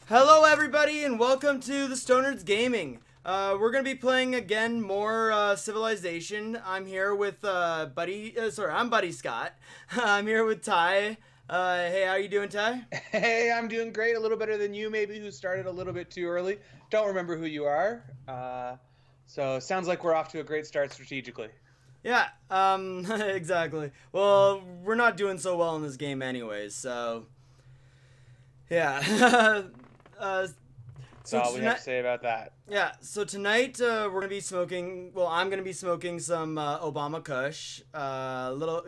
Hello everybody and welcome to the Stonerds Gaming. We're going to be playing again more Civilization. I'm here with I'm Buddy Scott. I'm here with Ty. Hey, how you doing, Ty? Hey, I'm doing great. A little better than you, maybe, who started a little bit too early. Don't remember who you are. So sounds like we're off to a great start strategically. Yeah, exactly. Well, we're not doing so well in this game anyways, so yeah. That's all we have to say about that. Yeah, so tonight we're gonna be smoking. Well, I'm gonna be smoking some Obama Kush.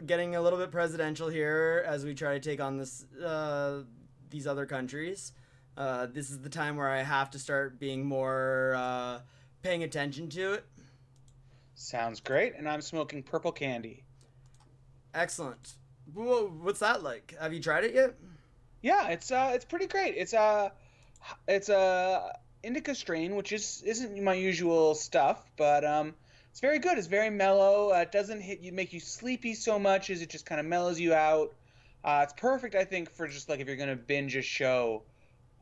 Getting a little bit presidential here as we try to take on these other countries. This is the time where I have to start being more paying attention to it. Sounds great. And I'm smoking purple candy. Excellent. Whoa, what's that like? Have you tried it yet? Yeah, it's pretty great. It's a indica strain, which isn't my usual stuff, but it's very good. It's very mellow. It doesn't make you sleepy so much as it just kind of mellows you out. It's perfect, I think, for just like if you're gonna binge a show,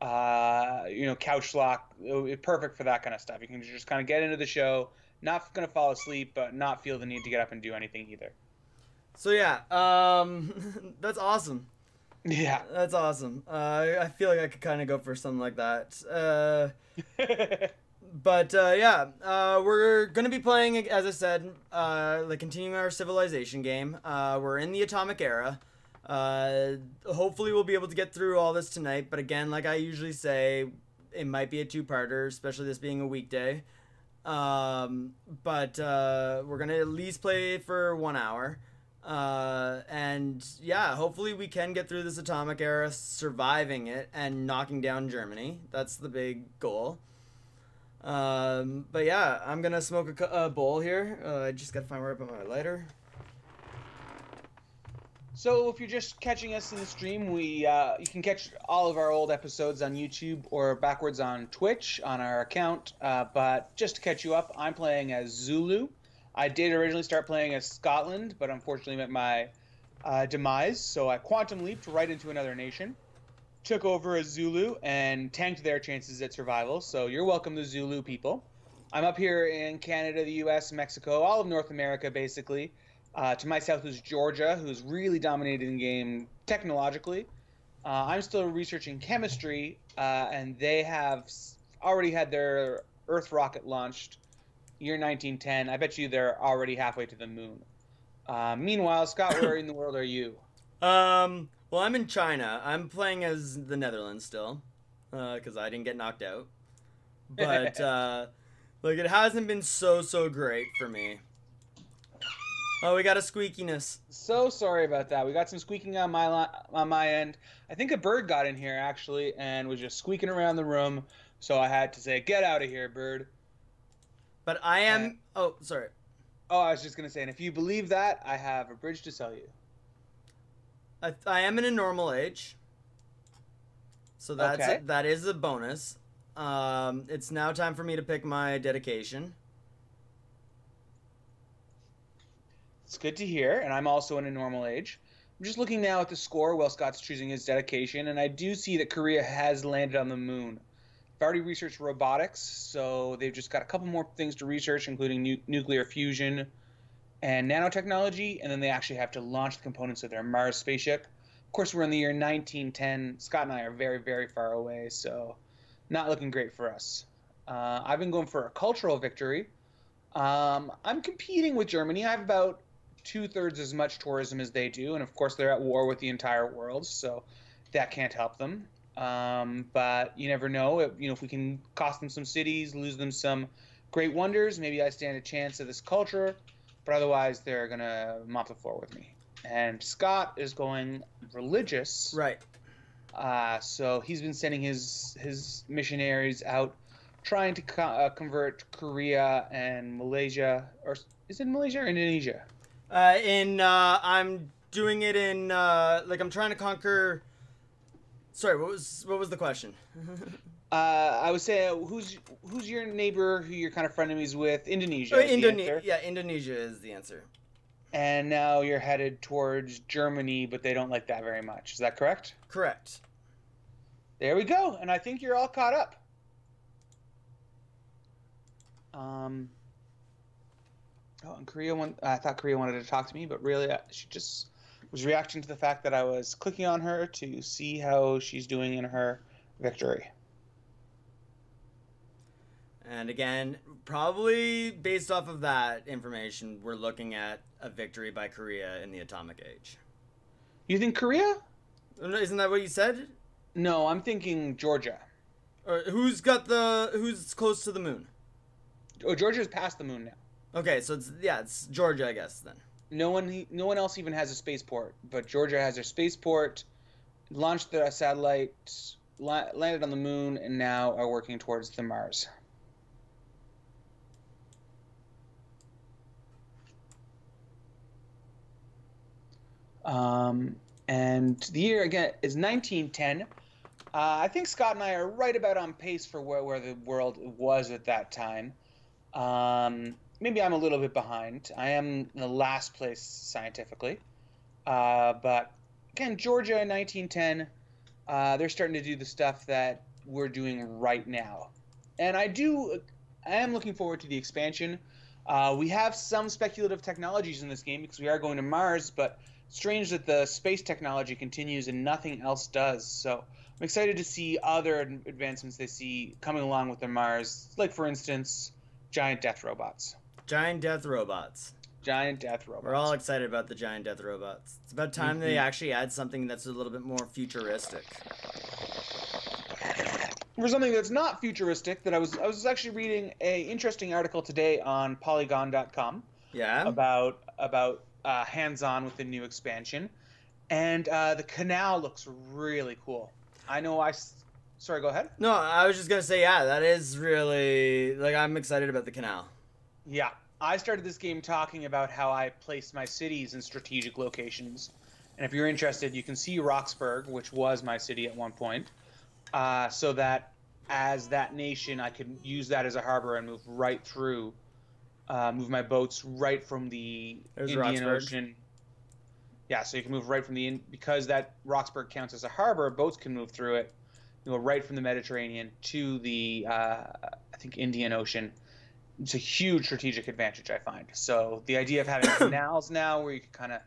couch lock. Perfect for that kind of stuff. You can just kind of get into the show, not gonna fall asleep, but not feel the need to get up and do anything either. So yeah, that's awesome. Yeah. That's awesome. I feel like I could kind of go for something like that. We're going to be playing, as I said, continuing our Civilization game. We're in the Atomic Era. Hopefully we'll be able to get through all this tonight. But again, like I usually say, it might be a two-parter, especially this being a weekday. We're going to at least play for 1 hour. Hopefully we can get through this Atomic Era, surviving it and knocking down Germany. That's the big goal. I'm gonna smoke a bowl here. I just gotta find where I put my lighter. So if you're just catching us in the stream, you can catch all of our old episodes on YouTube or backwards on Twitch on our account. But just to catch you up, I'm playing as Zulu. I did originally start playing as Scotland, but unfortunately met my demise, so I quantum leaped right into another nation, took over as Zulu, and tanked their chances at survival, so you're welcome to Zulu people. I'm up here in Canada, the US, Mexico, all of North America, basically. To my south is Georgia, who's really dominated the game technologically. I'm still researching chemistry, and they have already had their Earth rocket launched year 1910. I bet you they're already halfway to the moon. Meanwhile, Scott, where in the world are you? Well, I'm in China. I'm playing as the Netherlands still, because I didn't get knocked out. But it hasn't been so great for me. Oh, we got a squeakiness. So sorry about that. We got some squeaking on my end. I think a bird got in here actually and was just squeaking around the room. So I had to say, "Get out of here, bird." But I am... Oh, sorry. Oh, I was just going to say, and if you believe that, I have a bridge to sell you. I am in a normal age. So that is a bonus. It's now time for me to pick my dedication. It's good to hear, and I'm also in a normal age. I'm just looking now at the score while Scott's choosing his dedication, and I do see that Korea has landed on the moon. I've already researched robotics, so they've just got a couple more things to research, including nuclear fusion and nanotechnology, and then they actually have to launch the components of their Mars spaceship. Of course, we're in the year 1910. Scott and I are very, very far away, so not looking great for us. I've been going for a cultural victory. I'm competing with Germany. I have about 2/3 as much tourism as they do, and of course they're at war with the entire world, so that can't help them. But you never know. If we can cost them some cities, lose them some great wonders, maybe I stand a chance of this culture. But otherwise, they're gonna mop the floor with me. And Scott is going religious, right? So he's been sending his missionaries out, trying to convert Korea and Malaysia, or is it Malaysia or Indonesia? I'm doing it in I'm trying to conquer. Sorry, what was the question? I would say who's your neighbor who you're kind of frenemies with? Indonesia. Yeah, Indonesia is the answer. And now you're headed towards Germany, but they don't like that very much. Is that correct? Correct. There we go, and I think you're all caught up. Oh, and I thought Korea wanted to talk to me, but really she just was reacting to the fact that I was clicking on her to see how she's doing in her victory. And again, probably based off of that information, we're looking at a victory by Korea in the atomic age. You think Korea? Isn't that what you said? No, I'm thinking Georgia. Or who's close to the moon? Oh, Georgia's past the moon now. Okay, so it's Georgia, I guess then. No one else even has a spaceport, but Georgia has their spaceport, launched their satellite, landed on the moon, and now are working towards the Mars. And the year again is 1910. I think Scott and I are right about on pace for where the world was at that time. Maybe I'm a little bit behind. I am in the last place scientifically. But again, Georgia in 1910, they're starting to do the stuff that we're doing right now. And I am looking forward to the expansion. We have some speculative technologies in this game because we are going to Mars, but strange that the space technology continues and nothing else does. So I'm excited to see other advancements they see coming along with the Mars, like, for instance, giant death robots. Giant death robots. Giant death robots. We're all excited about the giant death robots. It's about time they actually add something that's a little bit more futuristic. For something that's not futuristic, that I was actually reading an interesting article today on Polygon.com. Yeah. About hands-on with the new expansion, and the canal looks really cool. Sorry, go ahead. No, I was just gonna say, yeah, that is really, like, I'm excited about the canal. Yeah, I started this game talking about how I placed my cities in strategic locations, and if you're interested, you can see Roxburgh, which was my city at one point, so that as that nation, I could use that as a harbor and move right through. Move my boats right from the Indian Ocean. Yeah, so you can move right from because that Roxburgh counts as a harbor, boats can move through it. You go right from the Mediterranean to the, I think, Indian Ocean. It's a huge strategic advantage, I find. So the idea of having canals now where you can kind of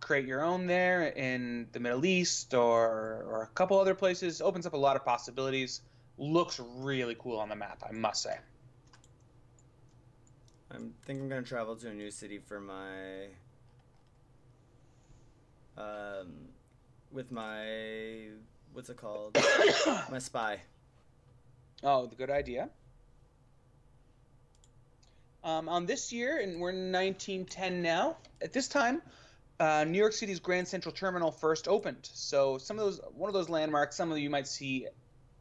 create your own there in the Middle East or a couple other places opens up a lot of possibilities. Looks really cool on the map, I must say. I think I'm gonna travel to a new city for my, with my, what's it called? My spy. Oh, the good idea. On this year, and we're in 1910 now. At this time, New York City's Grand Central Terminal first opened. So one of those landmarks, some of you might see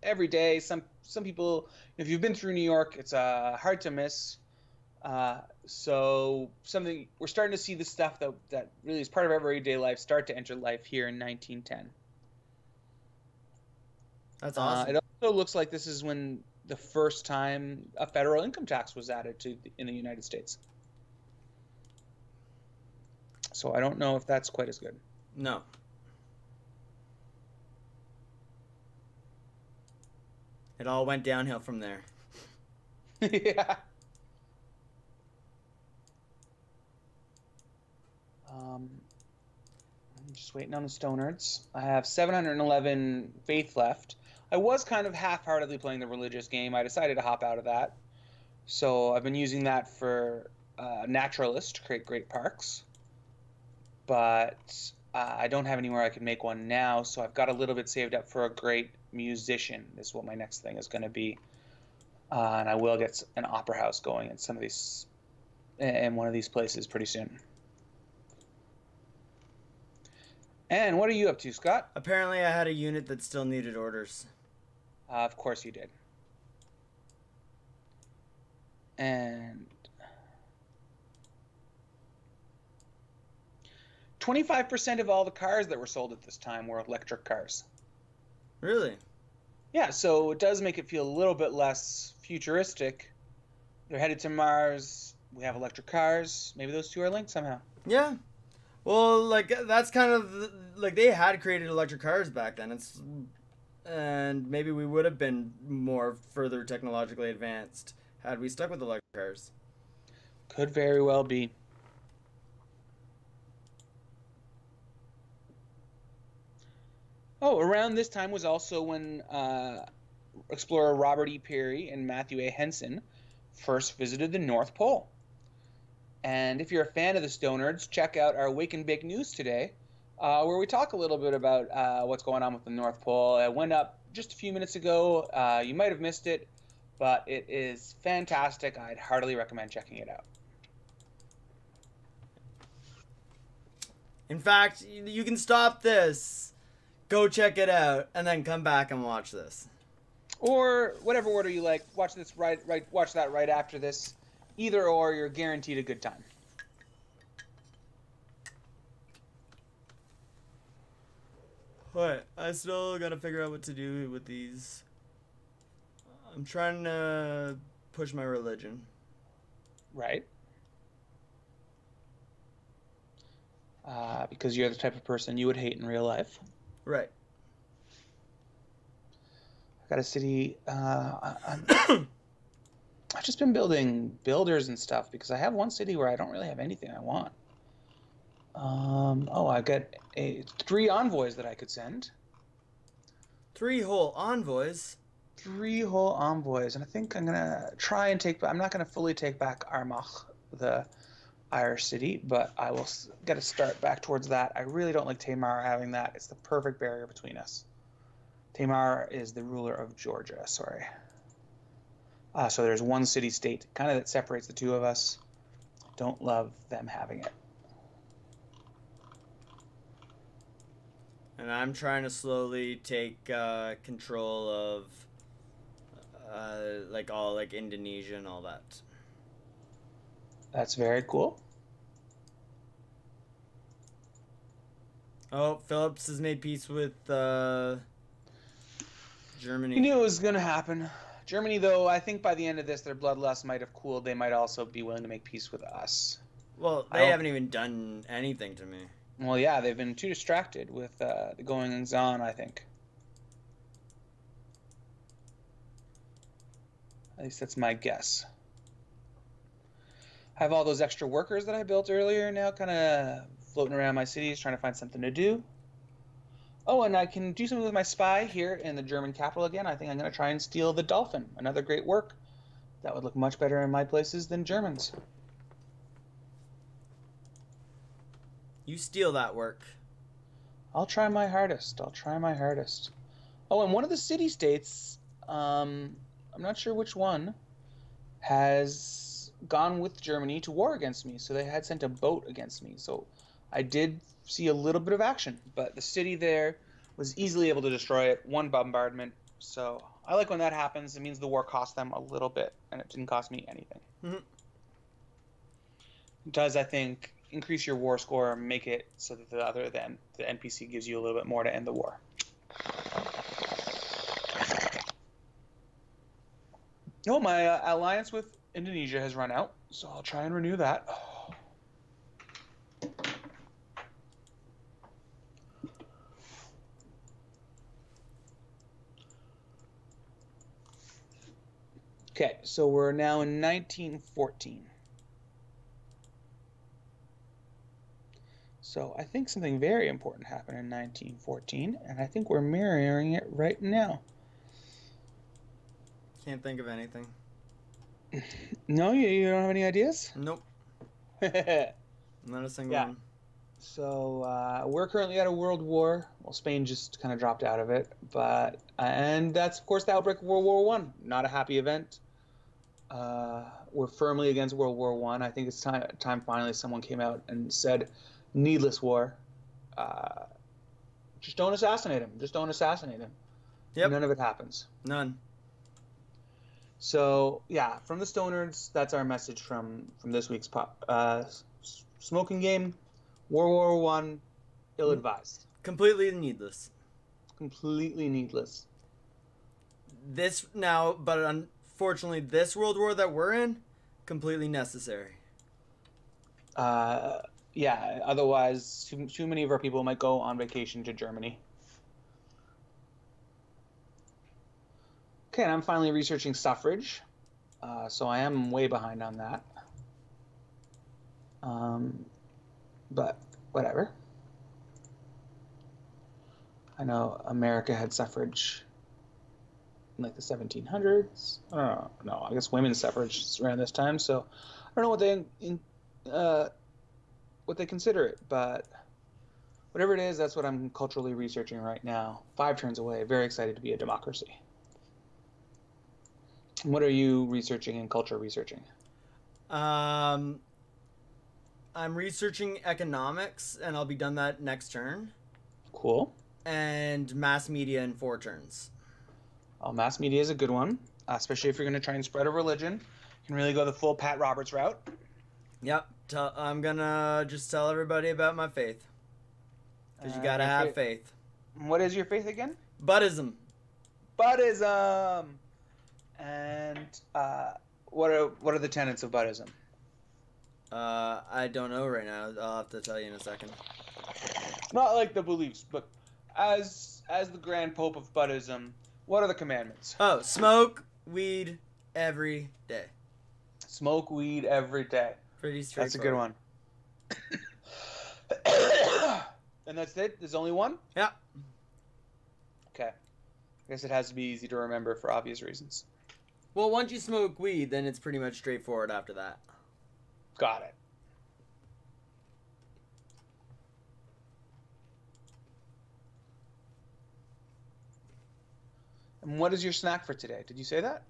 every day. Some people, if you've been through New York, it's hard to miss. So we're starting to see the stuff that really is part of everyday life start to enter life here in 1910. That's awesome. It also looks like this is when the first time a federal income tax was added in the United States. So I don't know if that's quite as good. No. It all went downhill from there. Yeah. I'm just waiting on the Stonerds. I have 711 faith left. I was kind of half-heartedly playing the religious game. I decided to hop out of that. So I've been using that for naturalist to create great parks. But I don't have anywhere I can make one now, so I've got a little bit saved up for a great musician. This is what my next thing is going to be. And I will get an opera house going in one of these places pretty soon. And what are you up to, Scott? Apparently I had a unit that still needed orders. Of course you did. And 25% of all the cars that were sold at this time were electric cars. Really? Yeah, so it does make it feel a little bit less futuristic. They're headed to Mars. We have electric cars. Maybe those two are linked somehow. Yeah. Well, like, that's kind of, like, they had created electric cars back then. and maybe we would have been more further technologically advanced had we stuck with electric cars. Could very well be. Oh, around this time was also when explorer Robert E. Peary and Matthew A. Henson first visited the North Pole. And if you're a fan of the Stonerds, check out our Wake and Bake News today, where we talk a little bit about what's going on with the North Pole. It went up just a few minutes ago. You might have missed it, but it is fantastic. I'd heartily recommend checking it out. In fact, you can stop this, go check it out, and then come back and watch this. Or whatever order you like. Watch this watch that right after this. Either or, you're guaranteed a good time. What? I still gotta figure out what to do with these. I'm trying to push my religion. Right. Because you're the type of person you would hate in real life. Right. I got a city. I've just been building builders and stuff because I have one city where I don't really have anything I want. I got 3 envoys that I could send. 3 whole envoys? 3 whole envoys, and I think I'm gonna try and I'm not gonna fully take back Armagh, the Irish city, but I will get to start back towards that. I really don't like Tamar having that. It's the perfect barrier between us. Tamar is the ruler of Georgia, sorry. So there's one city-state, kind of that separates the two of us. Don't love them having it. And I'm trying to slowly take control of all Indonesia and all that. That's very cool. Oh, Phillips has made peace with Germany. You knew it was going to happen. Germany, though, I think by the end of this, their bloodlust might have cooled. They might also be willing to make peace with us. Well, they haven't even done anything to me. Well, yeah, they've been too distracted with the goings on, I think. At least that's my guess. I have all those extra workers that I built earlier now kind of floating around my cities trying to find something to do. Oh, and I can do something with my spy here in the German capital again. I think I'm going to try and steal the Dolphin. Another great work. That would look much better in my places than Germans. You steal that work. I'll try my hardest. Oh, and one of the city-states, I'm not sure which one, has gone with Germany to war against me. So they had sent a boat against me. So I did see a little bit of action, but the city there was easily able to destroy it. 1 bombardment. So I like when that happens. It means the war cost them a little bit, and it didn't cost me anything. Mm-hmm. It does, I think, increase your war score, make it so that the NPC gives you a little bit more to end the war. No, my alliance with Indonesia has run out, so I'll try and renew that. Okay, so we're now in 1914. So I think something very important happened in 1914, and I think we're mirroring it right now. Can't think of anything. No, you don't have any ideas? Nope. Not a single one. So we're currently at a world war. Well, Spain just kind of dropped out of it, and that's of course the outbreak of World War I. Not a happy event. We're firmly against World War I. I think it's time finally someone came out and said, needless war. Just don't assassinate him. Yep. None of it happens. None. So yeah, from the Stonerds, that's our message from this week's smoking game. World War I, ill-advised. Completely needless. But unfortunately, this World War that we're in, completely necessary. Yeah, otherwise, too many of our people might go on vacation to Germany. Okay, and I'm finally researching suffrage. So I am way behind on that. But whatever. I know America had suffrage in like the 1700s. No, I guess women's suffrage is around this time. So I don't know what they consider it, but whatever it is, that's what I'm culturally researching right now. 5 turns away. Very excited to be a democracy. What are you researching and culture researching? I'm researching economics, and I'll be done that next turn. Cool. And mass media in 4 turns. Oh, mass media is a good one, especially if you're going to try and spread a religion. You can really go the full Pat Roberts route. Yep. I'm going to just tell everybody about my faith. Because you got to have faith. What is your faith again? Buddhism. Buddhism! And what are the tenets of Buddhism? I don't know right now. I'll have to tell you in a second. Not like the beliefs, but as the Grand Pope of Buddhism, what are the commandments? Oh, smoke weed every day. Smoke weed every day. Pretty straightforward. That's a good one. And that's it? There's only one? Yeah. Okay. I guess it has to be easy to remember for obvious reasons. Well, once you smoke weed, then it's pretty much straightforward after that. Got it. And what is your snack for today? Did you say that?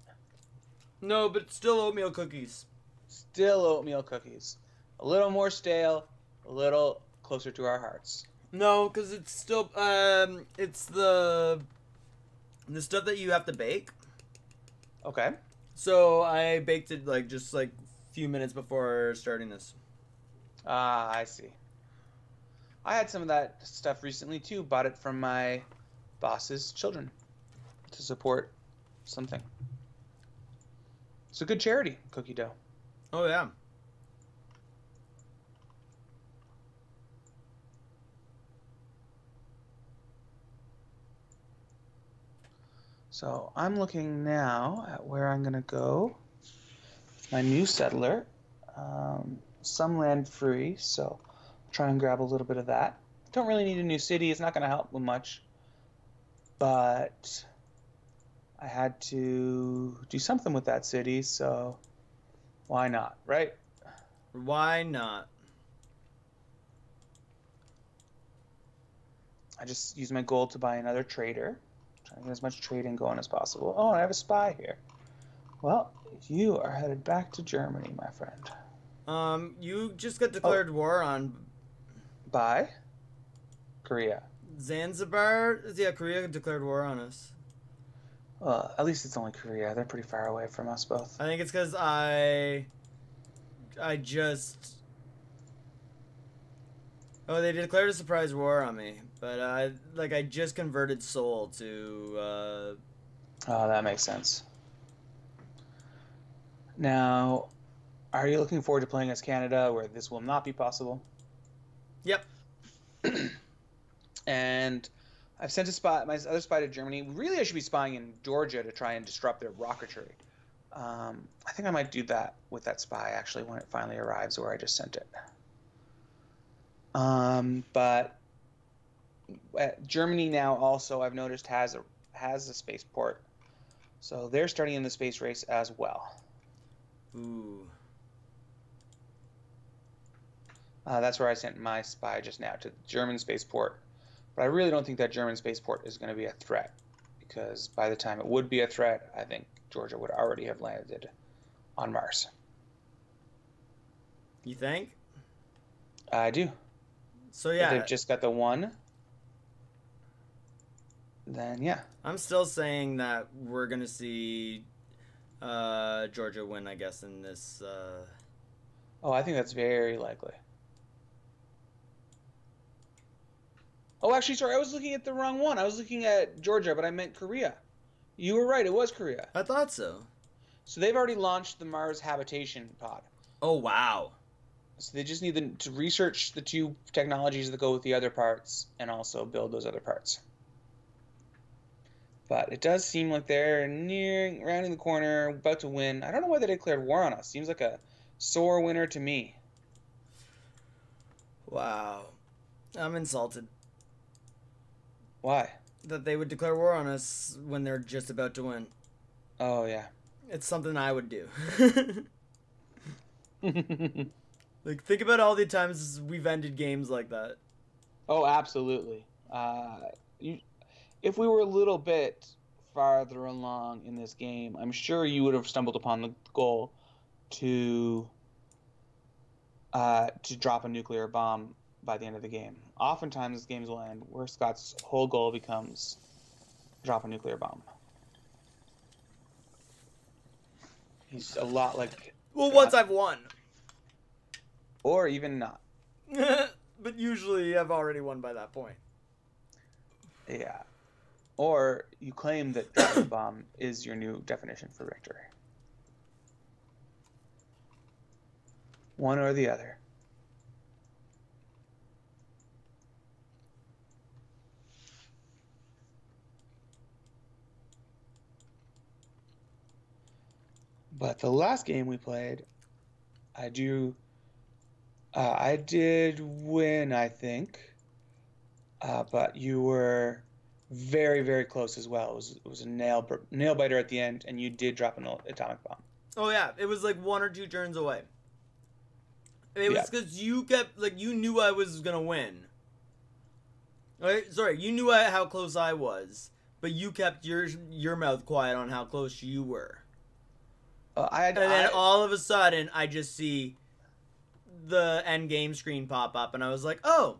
No, but still oatmeal cookies. Still oatmeal cookies. A little more stale, a little closer to our hearts. No, because it's still, it's the stuff that you have to bake. Okay. So I baked it just a few minutes before starting this. Ah, I see. I had some of that stuff recently too. Bought it from my boss's children to support something. It's a good charity, cookie dough. Oh, yeah. So I'm looking now at where I'm going to go. My new settler. Some land free, so I'll try and grab a little bit of that. Don't really need a new city. It's not going to help with much. But I had to do something with that city, so why not, right? Why not? I just used my gold to buy another trader. Trying to get as much trading going as possible. Oh, and I have a spy here. Well, you are headed back to Germany, my friend. You just got declared war on... By? Korea. Zanzibar? Yeah, Korea declared war on us. Well, at least it's only Korea. They're pretty far away from us both. I think it's because I just... Oh, they declared a surprise war on me. But, I just converted Seoul to, Oh, that makes sense. Now, are you looking forward to playing as Canada, where this will not be possible? Yep. And I've sent my other spy to Germany. Really, I should be spying in Georgia to try and disrupt their rocketry. I think I might do that with that spy, actually, when it finally arrives where I just sent it. But Germany now also, I've noticed, has a spaceport. So they're starting in the space race as well. Ooh. That's where I sent my spy just now, to the German spaceport. But I really don't think that German spaceport is going to be a threat, because by the time it would be a threat, I think Georgia would already have landed on Mars. You think? I do. So yeah, if they've just got the one, then yeah. I'm still saying that we're gonna see Georgia win, I guess, in this. Oh, I think that's very likely. Oh, actually, sorry, I was looking at the wrong one. I was looking at Georgia, but I meant Korea. You were right, it was Korea. I thought so. So they've already launched the Mars habitation pod. Oh, wow. So they just need to research the 2 technologies that go with the other parts and also build those other parts. But it does seem like they're rounding the corner, about to win. I don't know why they declared war on us. Seems like a sore winner to me. Wow. I'm insulted Why? that they would declare war on us when they're just about to win. Oh, yeah. It's something I would do. Like, think about all the times we've ended games like that. Oh, absolutely. If we were a little bit farther along in this game, I'm sure you would have stumbled upon the goal to drop a nuclear bomb by the end of the game. Oftentimes, games will end where Scott's whole goal becomes drop a nuclear bomb. He's a lot like... Well, once I've won. Or even not. But usually I've already won by that point. Yeah. Or you claim that dropping a bomb is your new definition for victory. One or the other. But the last game we played, I did win, I think. But you were very, very close as well. It was a nail biter at the end, and you did drop an atomic bomb. Oh yeah, it was like 1 or 2 turns away. It was because you kept, like, you knew I was gonna win. Right? Sorry, you knew how close I was, but you kept your mouth quiet on how close you were. And then all of a sudden, I just see the end game screen pop up, and I was like, "Oh,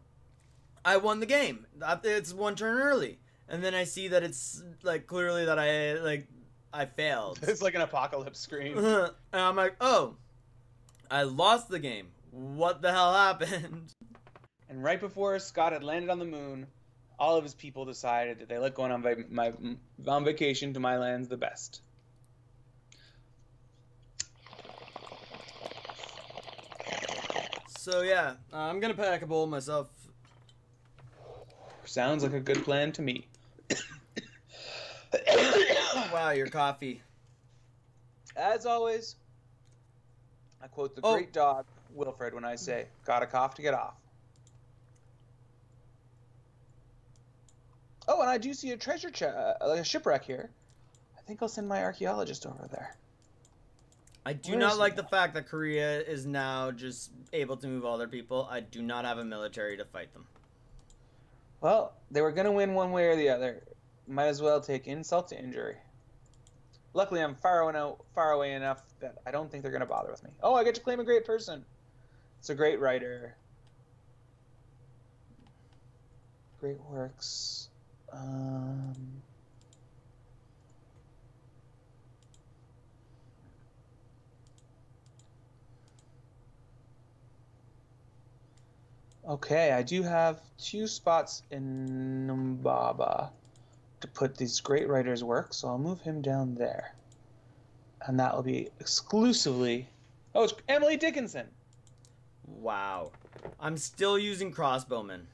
I won the game. It's 1 turn early." And then I see that it's like clearly that I failed. It's like an apocalypse screen. And I'm like, "Oh, I lost the game. What the hell happened?" And right before Scott had landed on the moon, all of his people decided that they like going on vacation to my lands the best. So yeah, I'm gonna pack a bowl myself. Sounds like a good plan to me. Wow, your coffee. As always, I quote the great dog, Wilfred, when I say, "Got a cough to get off." Oh, and I do see a treasure like a shipwreck here. I think I'll send my archaeologist over there. I do not like the fact that Korea is now just able to move all their people. I do not have a military to fight them. Well, they were going to win one way or the other. Might as well take insult to injury. Luckily, I'm far away enough that I don't think they're going to bother with me. Oh, I get to claim a great person. It's a great writer. Great works. Okay, I do have 2 spots in Numbaba to put these great writers' work, so I'll move him down there. And that will be exclusively... Oh, it's Emily Dickinson! Wow. I'm still using crossbowmen.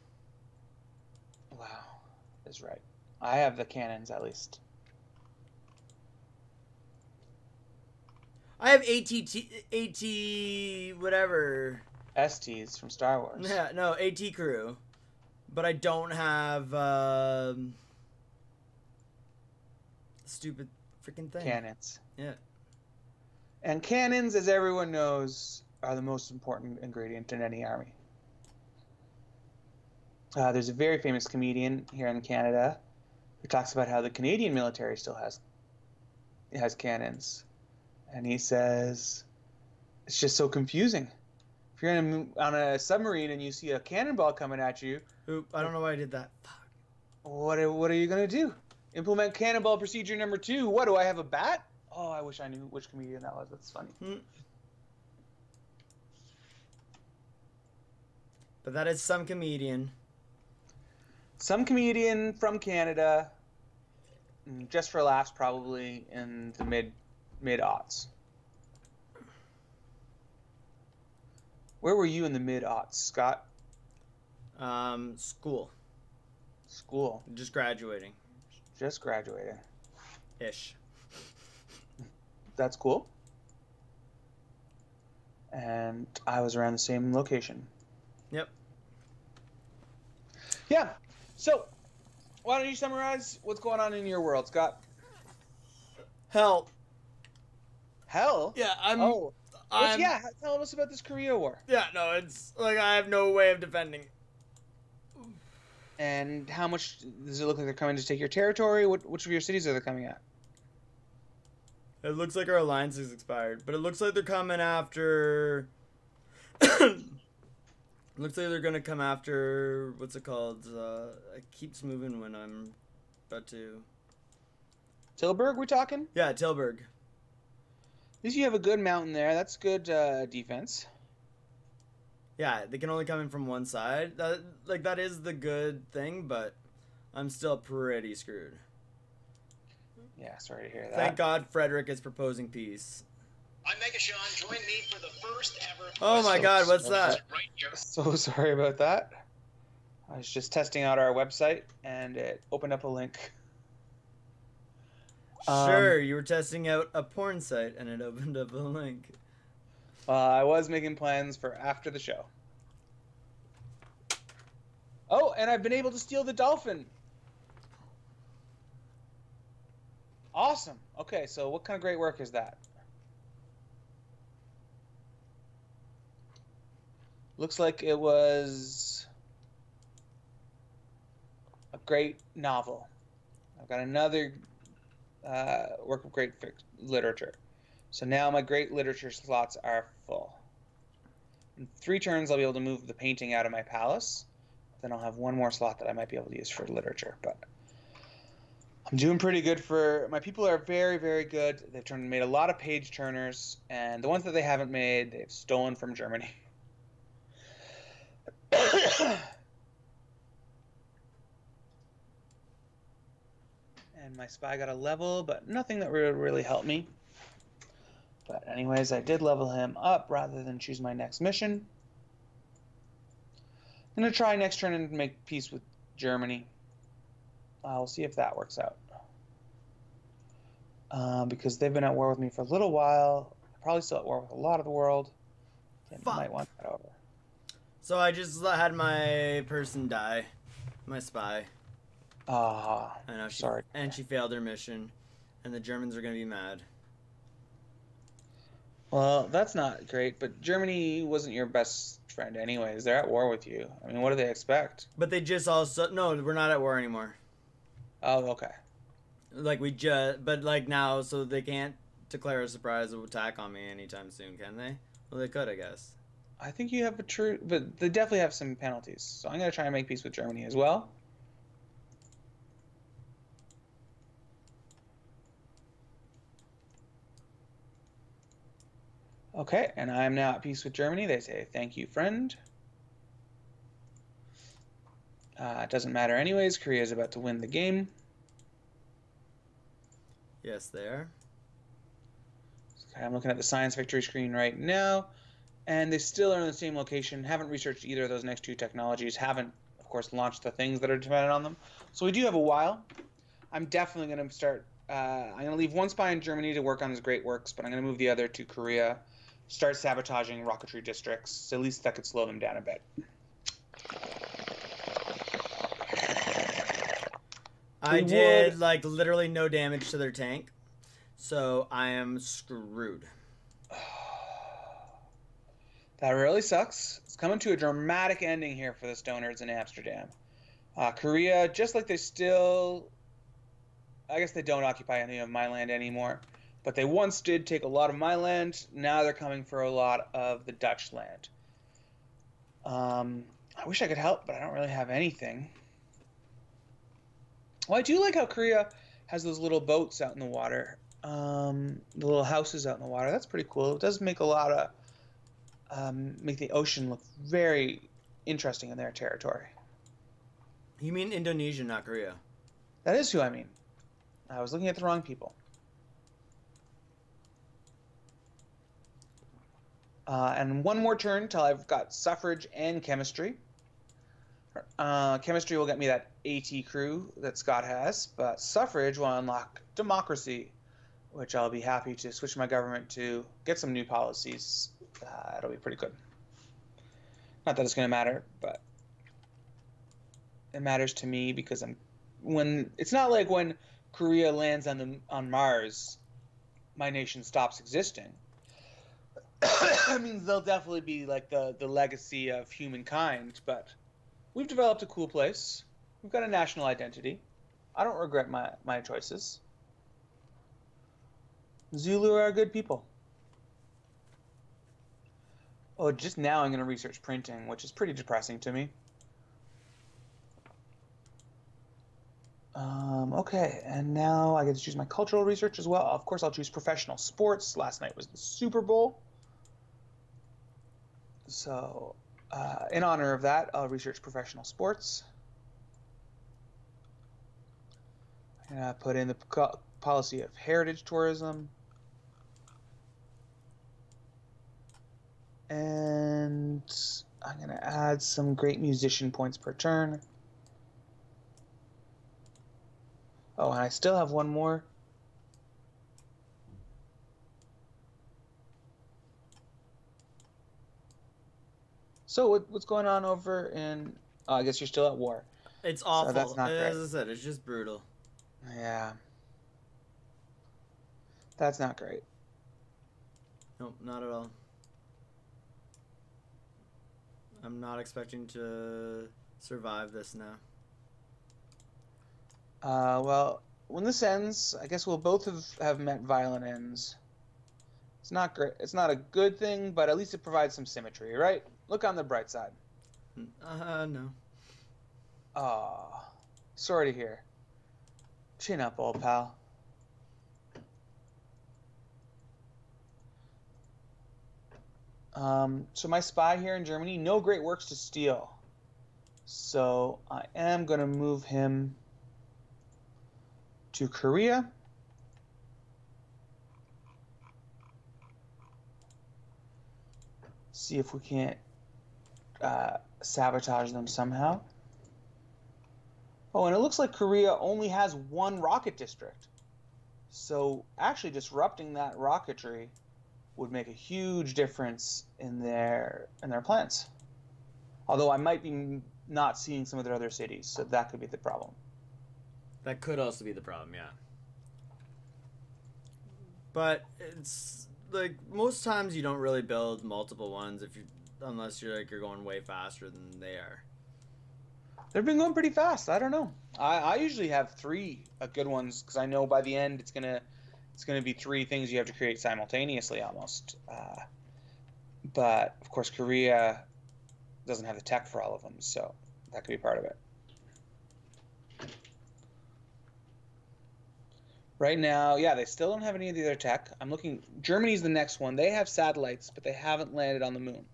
Wow, that's right. I have the cannons, at least. I have AT whatever... STs from Star Wars. Yeah, no, AT crew. But I don't have, stupid freaking thing. Cannons. Yeah. And cannons, as everyone knows, are the most important ingredient in any army. There's a very famous comedian here in Canada who talks about how the Canadian military still has cannons. And he says, it's just so confusing. If you're on a submarine and you see a cannonball coming at you... Oop, I don't know why I did that. Fuck. What are you going to do? Implement cannonball procedure number 2. What, do I have a bat? Oh, I wish I knew which comedian that was. That's funny. But that is some comedian. Some comedian from Canada, just for laughs probably, in the mid-aughts. Where were you in the mid-aughts, School. School. Just graduating. Just graduating. Ish. That's cool. And I was around the same location. Yep. Yeah. So, why don't you summarize what's going on in your world, Scott? Hell. Hell? Yeah, Yeah, tell us about this Korea War. Yeah, no, it's like I have no way of defending. And how much does it look like they're coming to take your territory? Which of your cities are they coming at? It looks like our alliance is expired, but it looks like they're coming after. Looks like they're gonna come after, what's it called? It keeps moving when I'm about to. Tilburg, we talking? Yeah, Tilburg. At least you have a good mountain there. That's good defense. Yeah, they can only come in from one side. That is the good thing, but I'm still pretty screwed. Yeah, sorry to hear that. Thank God Frederick is proposing peace. I'm Mega Sean. Join me for the first ever. Oh my God, what's that? Right here. So sorry about that. I was just testing out our website, and it opened up a link. Sure, you were testing out a porn site, and it opened up a link. I was making plans for after the show. Oh, and I've been able to steal the dolphin. Awesome. Okay, so what kind of great work is that? Looks like it was a great novel. I've got another work of great literature. So now my great literature slots are full. In 3 turns, I'll be able to move the painting out of my palace. Then I'll have one more slot that I might be able to use for literature. But I'm doing pretty good for... My people are very, very good. They've made a lot of page turners. And the ones that they haven't made, they've stolen from Germany. And my spy got a level, but nothing that would really help me. But anyways, I did level him up rather than choose my next mission. I'm going to try next turn and make peace with Germany. We'll see if that works out. Because they've been at war with me for a little while. Probably still at war with a lot of the world. I might want that over. So I just had my person die. My spy. I know. Sorry. And she failed her mission. And the Germans are going to be mad. Well, that's not great, but Germany wasn't your best friend anyways. They're at war with you. I mean, what do they expect? But they just also... No, we're not at war anymore. Oh, okay. Like, but, like, now, so they can't declare a surprise attack on me anytime soon, can they? Well, they could, I guess. I think you have a true... But they definitely have some penalties. So I'm going to try and make peace with Germany as well. Okay, and I'm now at peace with Germany. They say, thank you, friend. It doesn't matter anyways. Korea is about to win the game. Yes, they are. Okay, I'm looking at the science victory screen right now. And they still are in the same location. Haven't researched either of those next 2 technologies. Haven't, of course, launched the things that are dependent on them. So we do have a while. I'm definitely going to start... I'm going to leave one spy in Germany to work on his great works, but I'm going to move the other to Korea. Start sabotaging rocketry districts. So at least that could slow them down a bit. I did, like, literally no damage to their tank. So I am screwed. That really sucks. It's coming to a dramatic ending here for the Stonerds in Amsterdam. Korea, just like they still... I guess they don't occupy any of my land anymore. But they once did take a lot of my land. Now they're coming for a lot of the Dutch land. I wish I could help, but I don't really have anything. Well, I do like how Korea has those little boats out in the water. The little houses out in the water. That's pretty cool. It does make a lot of... make the ocean look very interesting in their territory. You mean Indonesia, not Korea? That is who I mean. I was looking at the wrong people. And one more turn till I've got suffrage and chemistry. Chemistry will get me that AT crew that Scott has, but suffrage will unlock democracy, which I'll be happy to switch my government to get some new policies. It'll be pretty good. Not that it's going to matter, but it matters to me because it's not like when Korea lands on Mars, my nation stops existing. I mean, they'll definitely be like the legacy of humankind, but we've developed a cool place. We've got a national identity. I don't regret my choices. Zulu are good people. Oh, just now I'm going to research printing, which is pretty depressing to me. Okay, and now I get to choose my cultural research as well. Of course, I'll choose professional sports. Last night was the Super Bowl. So, in honor of that, I'll research professional sports. I'm going to put in the policy of heritage tourism. And I'm going to add some great musician points per turn. Oh, and I still have one more. So what's going on over in... Oh, I guess you're still at war. It's awful. So that's not great. As I said, it's just brutal. Yeah. That's not great. Nope, not at all. I'm not expecting to survive this now. Well, when this ends, I guess we'll both have met violent ends. It's not great. It's not a good thing, but at least it provides some symmetry, right? Look on the bright side. No. Aw, sorry to hear. Chin up, old pal. So my spy here in Germany, no great works to steal. So I am going to move him to Korea. See if we can't sabotage them somehow. Oh, and it looks like Korea only has one rocket district. So actually disrupting that rocketry would make a huge difference in their plans. Although I might be not seeing some of their other cities, so that could be the problem. That could also be the problem, yeah. But it's like most times you don't really build multiple ones unless you're going way faster than they are. They've been going pretty fast. I don't know. I usually have 3 good ones because I know by the end it's gonna be 3 things you have to create simultaneously almost. But of course Korea doesn't have the tech for all of them, so that could be part of it. Right now, yeah, they still don't have any of the other tech. I'm looking. Germany's the next one. They have satellites, but they haven't landed on the moon.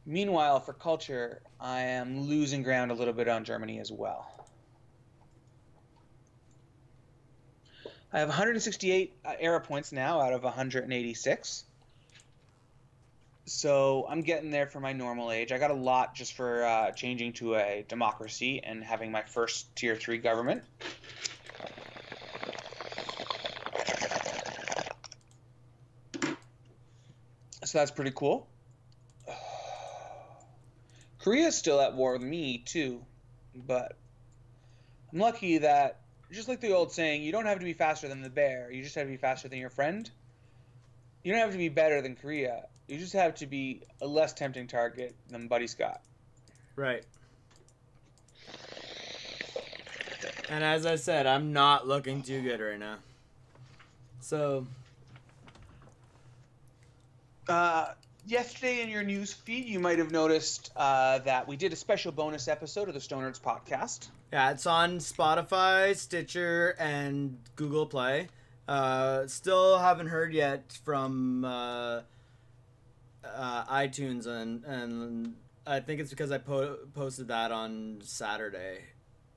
Meanwhile, for culture, I am losing ground a little bit on Germany as well. I have 168 era points now out of 186. So I'm getting there for my normal age. I got a lot just for changing to a democracy and having my first tier 3 government. So that's pretty cool. Korea's still at war with me too, but I'm lucky that, just like the old saying, you don't have to be faster than the bear, you just have to be faster than your friend. You don't have to be better than Korea. You just have to be a less tempting target than Buddy Scott. Right. And as I said, I'm not looking too good right now. So... yesterday in your news feed, you might have noticed that we did a special bonus episode of the Stonerds podcast. Yeah, it's on Spotify, Stitcher, and Google Play. Still haven't heard yet from iTunes, and I think it's because I posted that on Saturday.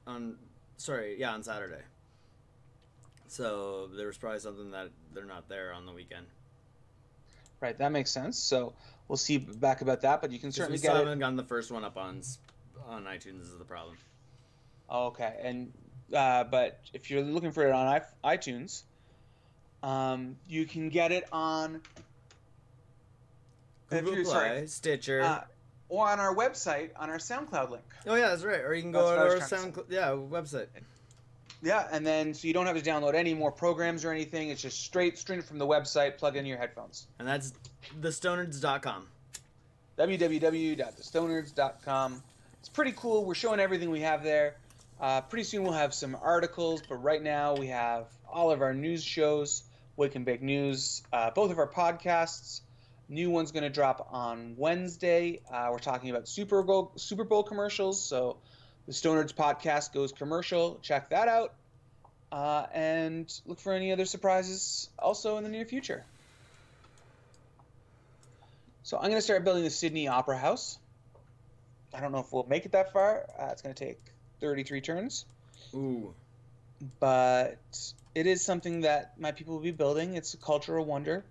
On Saturday. So there was probably something that they're not there on the weekend. Right, that makes sense. So we'll see back about that. But you can certainly we get still it. haven't gotten the first one up on iTunes. Is the problem? Okay, and but if you're looking for it on iTunes, you can get it on Google Play, Stitcher, or on our website on our SoundCloud link. Oh yeah, that's right. Or you can go to our SoundCloud website. Yeah, and then so you don't have to download any more programs or anything. It's just straight from the website. Plug in your headphones. And that's thestonerds.com. www.thestonerds.com. It's pretty cool. We're showing everything we have there. Pretty soon we'll have some articles, but right now we have all of our news shows, Wake and Bake News, both of our podcasts. New one's going to drop on Wednesday. We're talking about Super Bowl commercials, so the Stonerds podcast goes commercial. Check that out. And look for any other surprises also in the near future. So I'm going to start building the Sydney Opera House. I don't know if we'll make it that far. It's going to take 33 turns. Ooh. But it is something that my people will be building. It's a cultural wonder.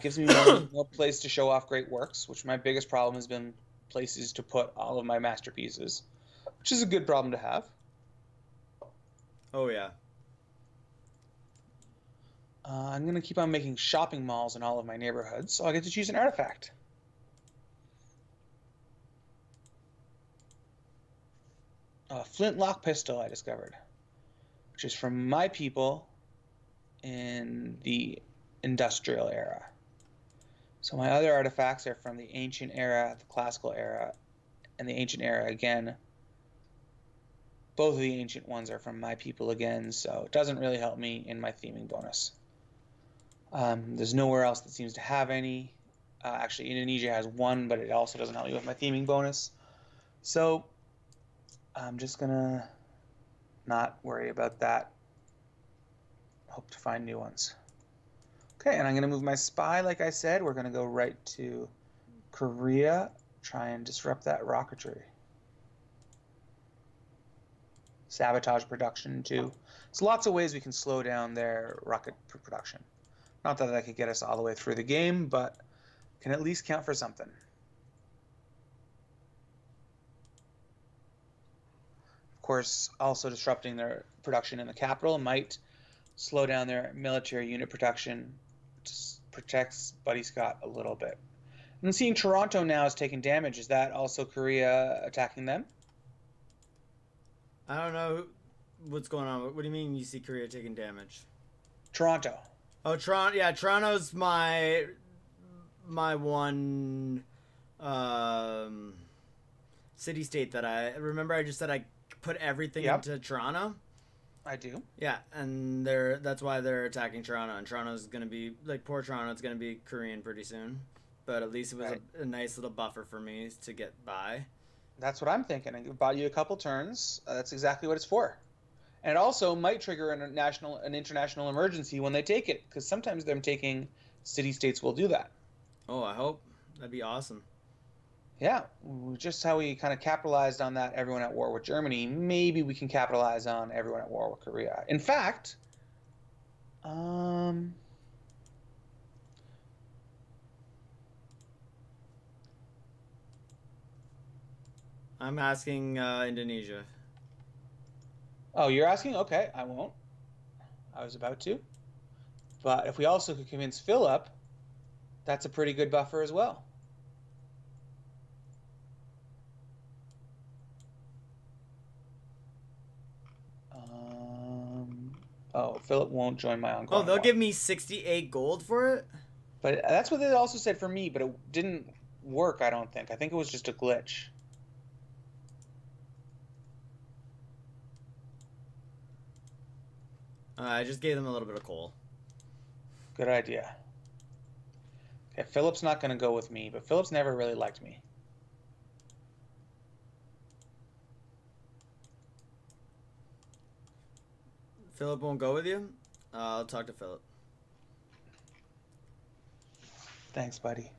Gives me more place to show off great works, which my biggest problem has been places to put all of my masterpieces, which is a good problem to have. Oh, yeah. I'm going to keep on making shopping malls in all of my neighborhoods, so I get to choose an artifact. A flintlock pistol I discovered, which is from my people in the industrial era. So my other artifacts are from the ancient era, the classical era, and the ancient era again. Both of the ancient ones are from my people again, so it doesn't really help me in my theming bonus. There's nowhere else that seems to have any. Actually, Indonesia has one, but it also doesn't help me with my theming bonus. So I'm just gonna not worry about that. Hope to find new ones. Okay, and I'm gonna move my spy, like I said. We're gonna go right to Korea, try and disrupt that rocketry. Sabotage production too. There's lots of ways we can slow down their rocket production. Not that could get us all the way through the game, but can at least count for something. Of course, also disrupting their production in the capital might slow down their military unit production. Just protects Buddy Scott a little bit. And seeing Toronto now is taking damage. Is that also Korea attacking them? I don't know what's going on. What do you mean you see Korea taking damage? Toronto. Oh, Toronto. Yeah, Toronto's my one city-state that I remember. I just said I put everything into Toronto. I do. Yeah, and that's why they're attacking Toronto. And Toronto's gonna be like poor Toronto. It's gonna be Korean pretty soon. But at least it was a nice little buffer for me to get by. That's what I'm thinking. It bought you a couple turns. That's exactly what it's for. And it also might trigger an international emergency when they take it, because sometimes them taking city-states will do that. Oh, I hope. That'd be awesome. Yeah, just how we kind of capitalized on that, everyone at war with Germany, maybe we can capitalize on everyone at war with Korea. In fact, I'm asking Indonesia. Oh, you're asking? Okay, I won't. I was about to. But if we also could convince Philip, that's a pretty good buffer as well. Oh, Philip won't join my encore. Oh, they'll give me 68 gold for it? But that's what they also said for me, but it didn't work, I don't think. I think it was just a glitch. I just gave them a little bit of coal. Good idea. Okay, Philip's not going to go with me, but Philip's never really liked me. Philip won't go with you? I'll talk to Philip. Thanks, buddy.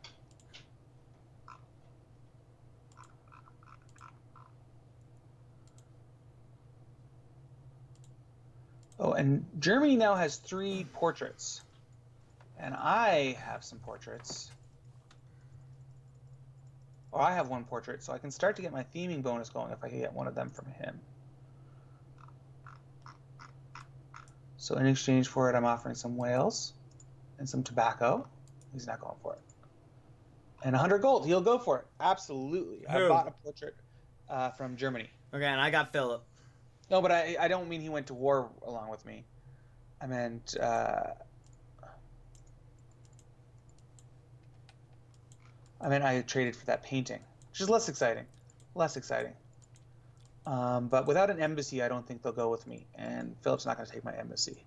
Oh, and Germany now has 3 portraits. And I have some portraits. Oh, I have one portrait, so I can start to get my theming bonus going if I can get one of them from him. So in exchange for it, I'm offering some whales and some tobacco. He's not going for it. And 100 gold. He'll go for it. Absolutely. Who? I bought a portrait from Germany. Okay, and I got Philip. No, but I don't mean he went to war along with me. I meant... I traded for that painting, which is less exciting. Less exciting. But without an embassy, I don't think they'll go with me. And Philip's not going to take my embassy.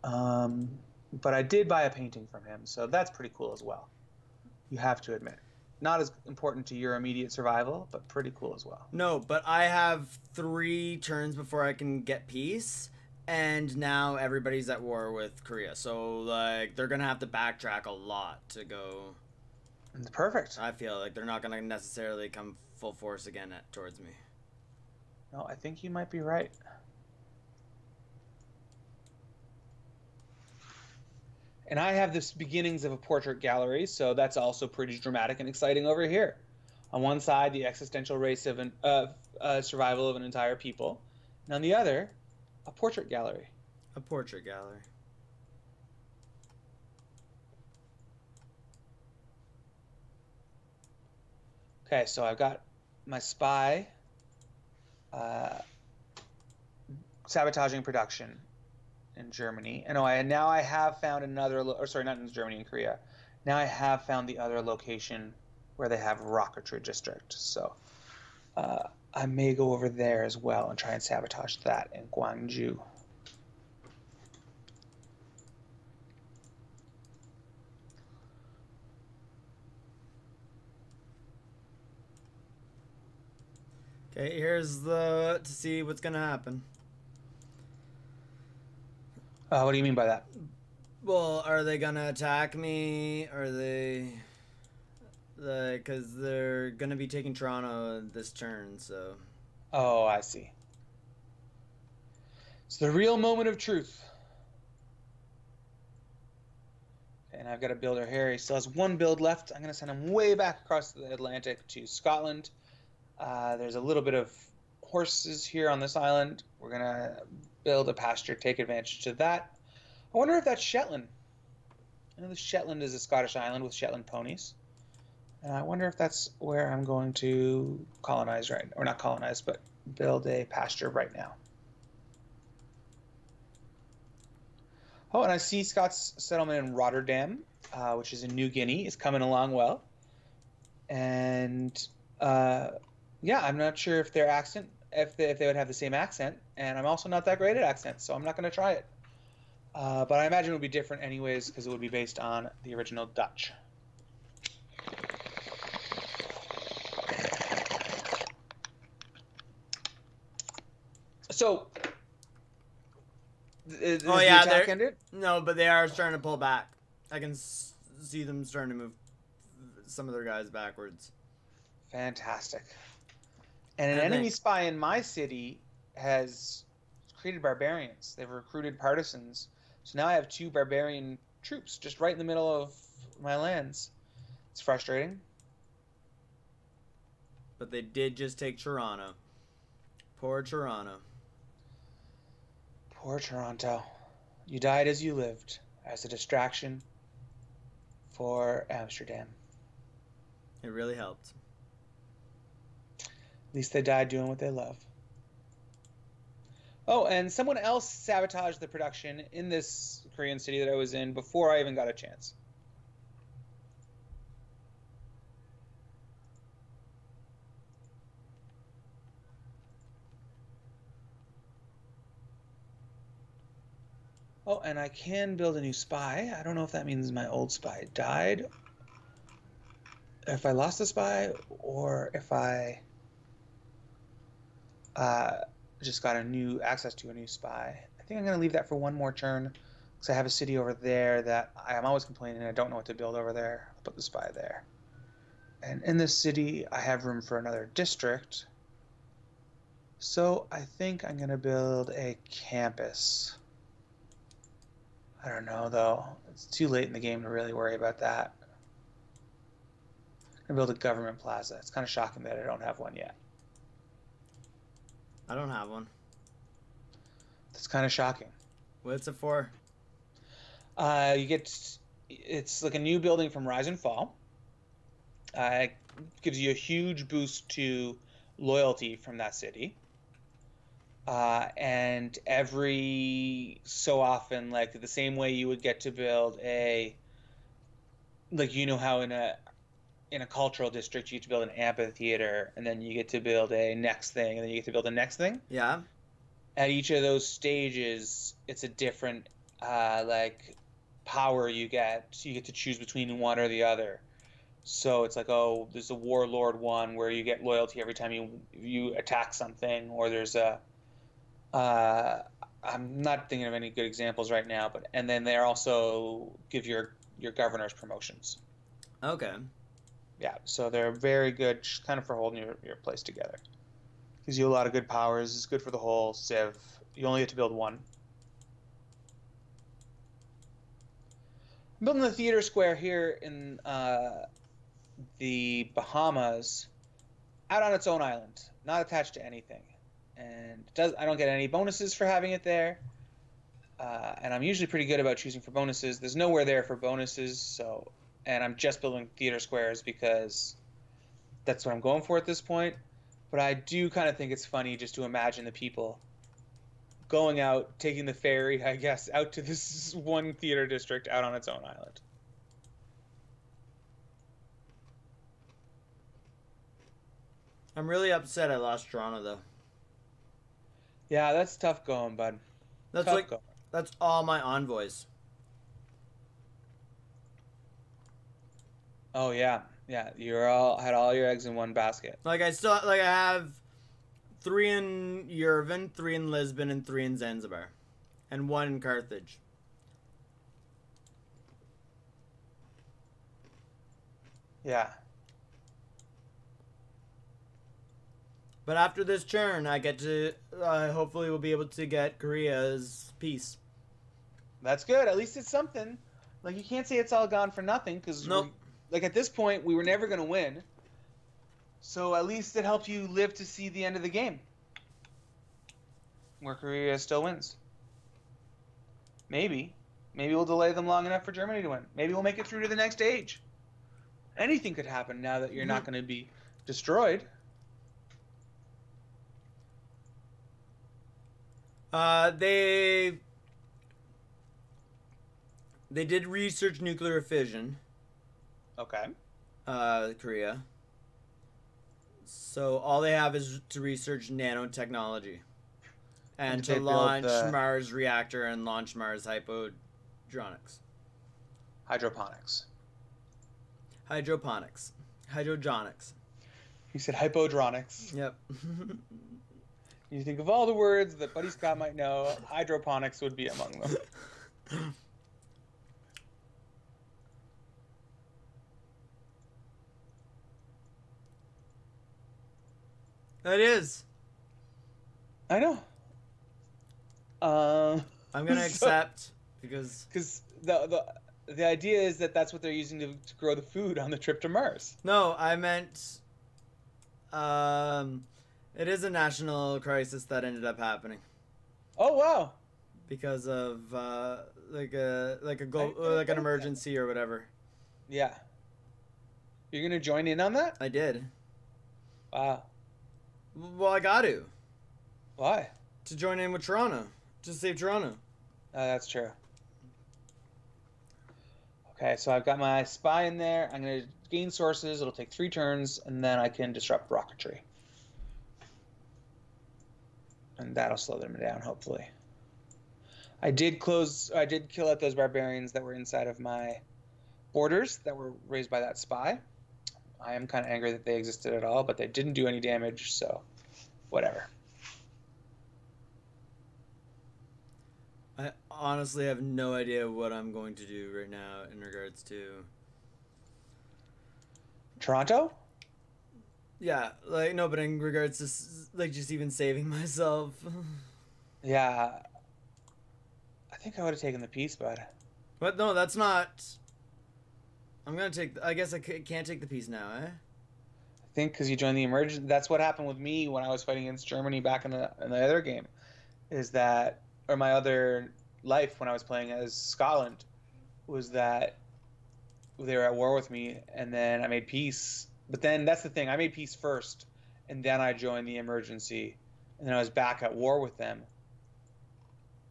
But I did buy a painting from him, so that's pretty cool as well. You have to admit. Not as important to your immediate survival, but pretty cool as well. No, but I have 3 turns before I can get peace, and now everybody's at war with Korea. So, like, they're going to have to backtrack a lot to go... Perfect. I feel like they're not going to necessarily come full force again towards me. No, I think you might be right. And I have this beginnings of a portrait gallery, so that's also pretty dramatic and exciting over here. On one side, the existential race of survival of an entire people, and on the other, a portrait gallery. A portrait gallery. Okay, so I've got my spy sabotaging production in Germany. And now I have found another, or sorry, not in Germany, in Korea. Now I have found the other location where they have rocketry district. So I may go over there as well and try and sabotage that in Gwangju. Okay, here's to see what's gonna happen. What do you mean by that? Well, are they gonna attack me? Are they... Because they're gonna be taking Toronto this turn, so... Oh, I see. It's the real moment of truth. And I've got a builder here. He still has 1 build left. I'm going to send him way back across the Atlantic to Scotland. There's a little bit of horses here on this island. We're going to build a pasture, take advantage to that. I wonder if that's Shetland. I know the Shetland is a Scottish island with Shetland ponies. And I wonder if that's where I'm going to colonize or not colonize, but build a pasture right now. Oh, and I see Scott's settlement in Rotterdam, which is in New Guinea, is coming along well. And yeah, I'm not sure if their accent, if they would have the same accent, and I'm also not that great at accents, so I'm not going to try it. But I imagine it would be different anyways because it would be based on the original Dutch. So, is the attack ended? No, but they are starting to pull back. I can see them starting to move some of their guys backwards. Fantastic. And an enemy spy in my city has created barbarians. They've recruited partisans. So now I have 2 barbarian troops just right in the middle of my lands. It's frustrating. But they did just take Toronto. Poor Toronto. Poor Toronto. You died as you lived, as a distraction for Amsterdam. It really helped. At least they died doing what they love. Oh, and someone else sabotaged the production in this Korean city that I was in before I even got a chance. Oh, and I can build a new spy. I don't know if that means my old spy died, if I lost a spy, or if I just got access to a new spy. I think I'm going to leave that for 1 more turn because I have a city over there that I'm always complaining I don't know what to build over there. I'll put the spy there. And in this city, I have room for another district. So I think I'm going to build a campus. I don't know, though. It's too late in the game to really worry about that. And build a government plaza. It's kind of shocking that I don't have one yet. I don't have one. That's kind of shocking. What's it for? It's like a new building from Rise and Fall. It gives you a huge boost to loyalty from that city. And every so often, like the same way you would get to build how in a cultural district you get to build an amphitheater, and then you get to build a next thing, and then you get to build the next thing. Yeah. At each of those stages, it's a different power you get. So you get to choose between one or the other. So it's like, oh, there's a warlord one where you get loyalty every time you attack something, or there's a I'm not thinking of any good examples right now, and then they also give your governors promotions. Okay. Yeah, so they're very good, just kind of for holding your place together. Gives you a lot of good powers. It's good for the whole Civ. You only get to build one. I'm building the theater square here in the Bahamas, out on its own island, not attached to anything. And I don't get any bonuses for having it there. And I'm usually pretty good about choosing for bonuses. There's nowhere there for bonuses, and I'm just building theater squares because that's what I'm going for at this point. But I do kind of think it's funny just to imagine the people going out, taking the ferry, I guess, out to this one theater district out on its own island. I'm really upset I lost Toronto, though. Yeah, that's tough going, bud. That's all my envoys. Oh yeah, yeah. Had all your eggs in one basket. I have 3 in Yerevan, 3 in Lisbon, and 3 in Zanzibar, and 1 in Carthage. Yeah. But after this turn, I get to hopefully we'll be able to get Korea's peace. That's good. At least it's something. Like, you can't say it's all gone for nothing, because at this point we were never going to win. So at least it helped you live to see the end of the game, where Korea still wins. Maybe we'll delay them long enough for Germany to win. Maybe we'll make it through to the next stage. Anything could happen now that you're not going to be destroyed. They did research nuclear fission. Okay. Korea. So all they have is to research nanotechnology. And to launch Mars reactor and launch Mars hydroponics. Hydroponics. You said hypodronics. Yep. You think of all the words that Buddy Scott might know, hydroponics would be among them. It is. I know. I'm gonna accept because the idea is that that's what they're using to grow the food on the trip to Mars. No, I meant it is a national crisis that ended up happening. Oh wow! Because of an emergency or whatever. Yeah. You're gonna join in on that? I did. Wow. Well, I got to. Why? To join in with Toronto. To save Toronto. That's true. Okay, so I've got my spy in there. I'm going to gain sources. It'll take 3 turns, and then I can disrupt rocketry. And that'll slow them down, hopefully. I did kill out those barbarians that were inside of my borders that were raised by that spy. I am kind of angry that they existed at all, but they didn't do any damage, so whatever. I honestly have no idea what I'm going to do right now in regards to Toronto? Yeah, no, but in regards to just even saving myself. Yeah. I think I would have taken the peace, bud. But no, that's not. I'm gonna take. I guess I can't take the peace now, eh? I think because you joined the emergency. That's what happened with me when I was fighting against Germany back in the other game. Is that, or my other life when I was playing as Scotland, was that they were at war with me, and then I made peace. But then that's the thing. I made peace first, and then I joined the emergency, and then I was back at war with them.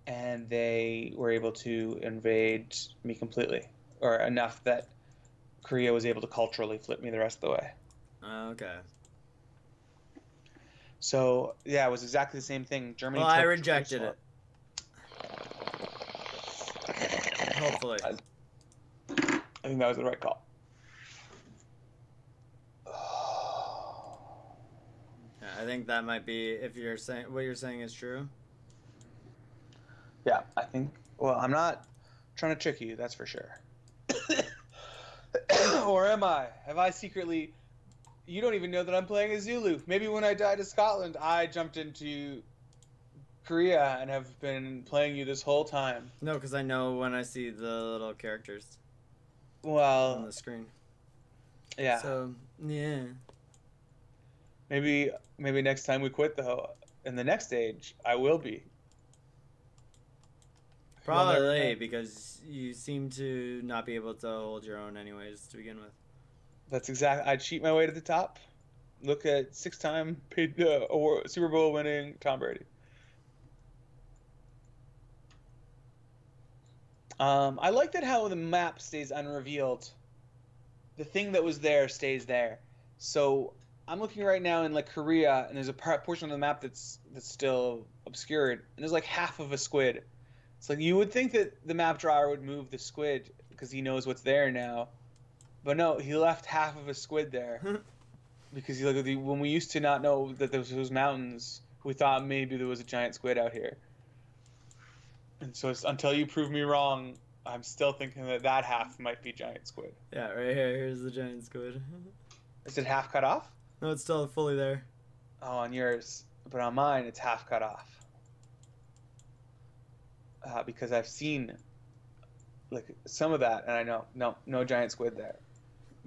And they were able to invade me completely, or enough that Korea was able to culturally flip me the rest of the way. Okay. So yeah, it was exactly the same thing. Germany. Well, I rejected it. Hopefully. I think that was the right call. Yeah, I think that might be, if you're saying what you're saying is true. Yeah, I think. Well, I'm not trying to trick you, that's for sure. Or am I? Have I secretly? You don't even know that I'm playing a Zulu. Maybe when I died to Scotland, I jumped into Korea and have been playing you this whole time. No, because I know when I see the little characters Well, on the screen. yeah. So yeah. Maybe next time we quit though, in the next stage, I will be. Probably, because you seem to not be able to hold your own anyways to begin with. That's exactly. I'd cheat my way to the top. Look at 6-time Super Bowl winning Tom Brady. I like that how the map stays unrevealed. The thing that was there stays there. So I'm looking right now in like Korea, and there's a portion of the map that's still obscured, and there's like half of a squid. It's like you would think that the map drawer would move the squid because he knows what's there now, but no, he left half of a squid there because when we used to not know that there was mountains, we thought maybe there was a giant squid out here. And so until you prove me wrong, I'm still thinking that half might be giant squid. Yeah, right here. Here's the giant squid. Is it half cut off? No, it's still fully there. Oh, on yours, but on mine, it's half cut off. Because I've seen like some of that, and I know no giant squid there.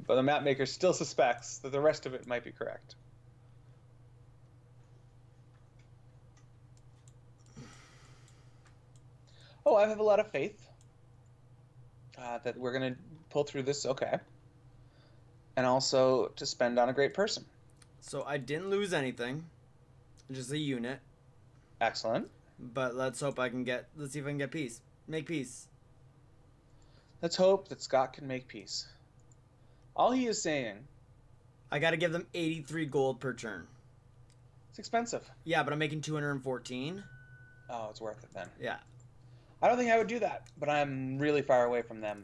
But the map maker still suspects that the rest of it might be correct. Oh, I have a lot of faith that we're gonna pull through this okay, and also to spend on a great person. So I didn't lose anything, just a unit. Excellent. But let's hope I can get. Let's see if I can get peace. Make peace. Let's hope that Scott can make peace. All he is saying. I got to give them 83 gold per turn. It's expensive. Yeah, but I'm making 214. Oh, it's worth it then. Yeah. I don't think I would do that, but I'm really far away from them.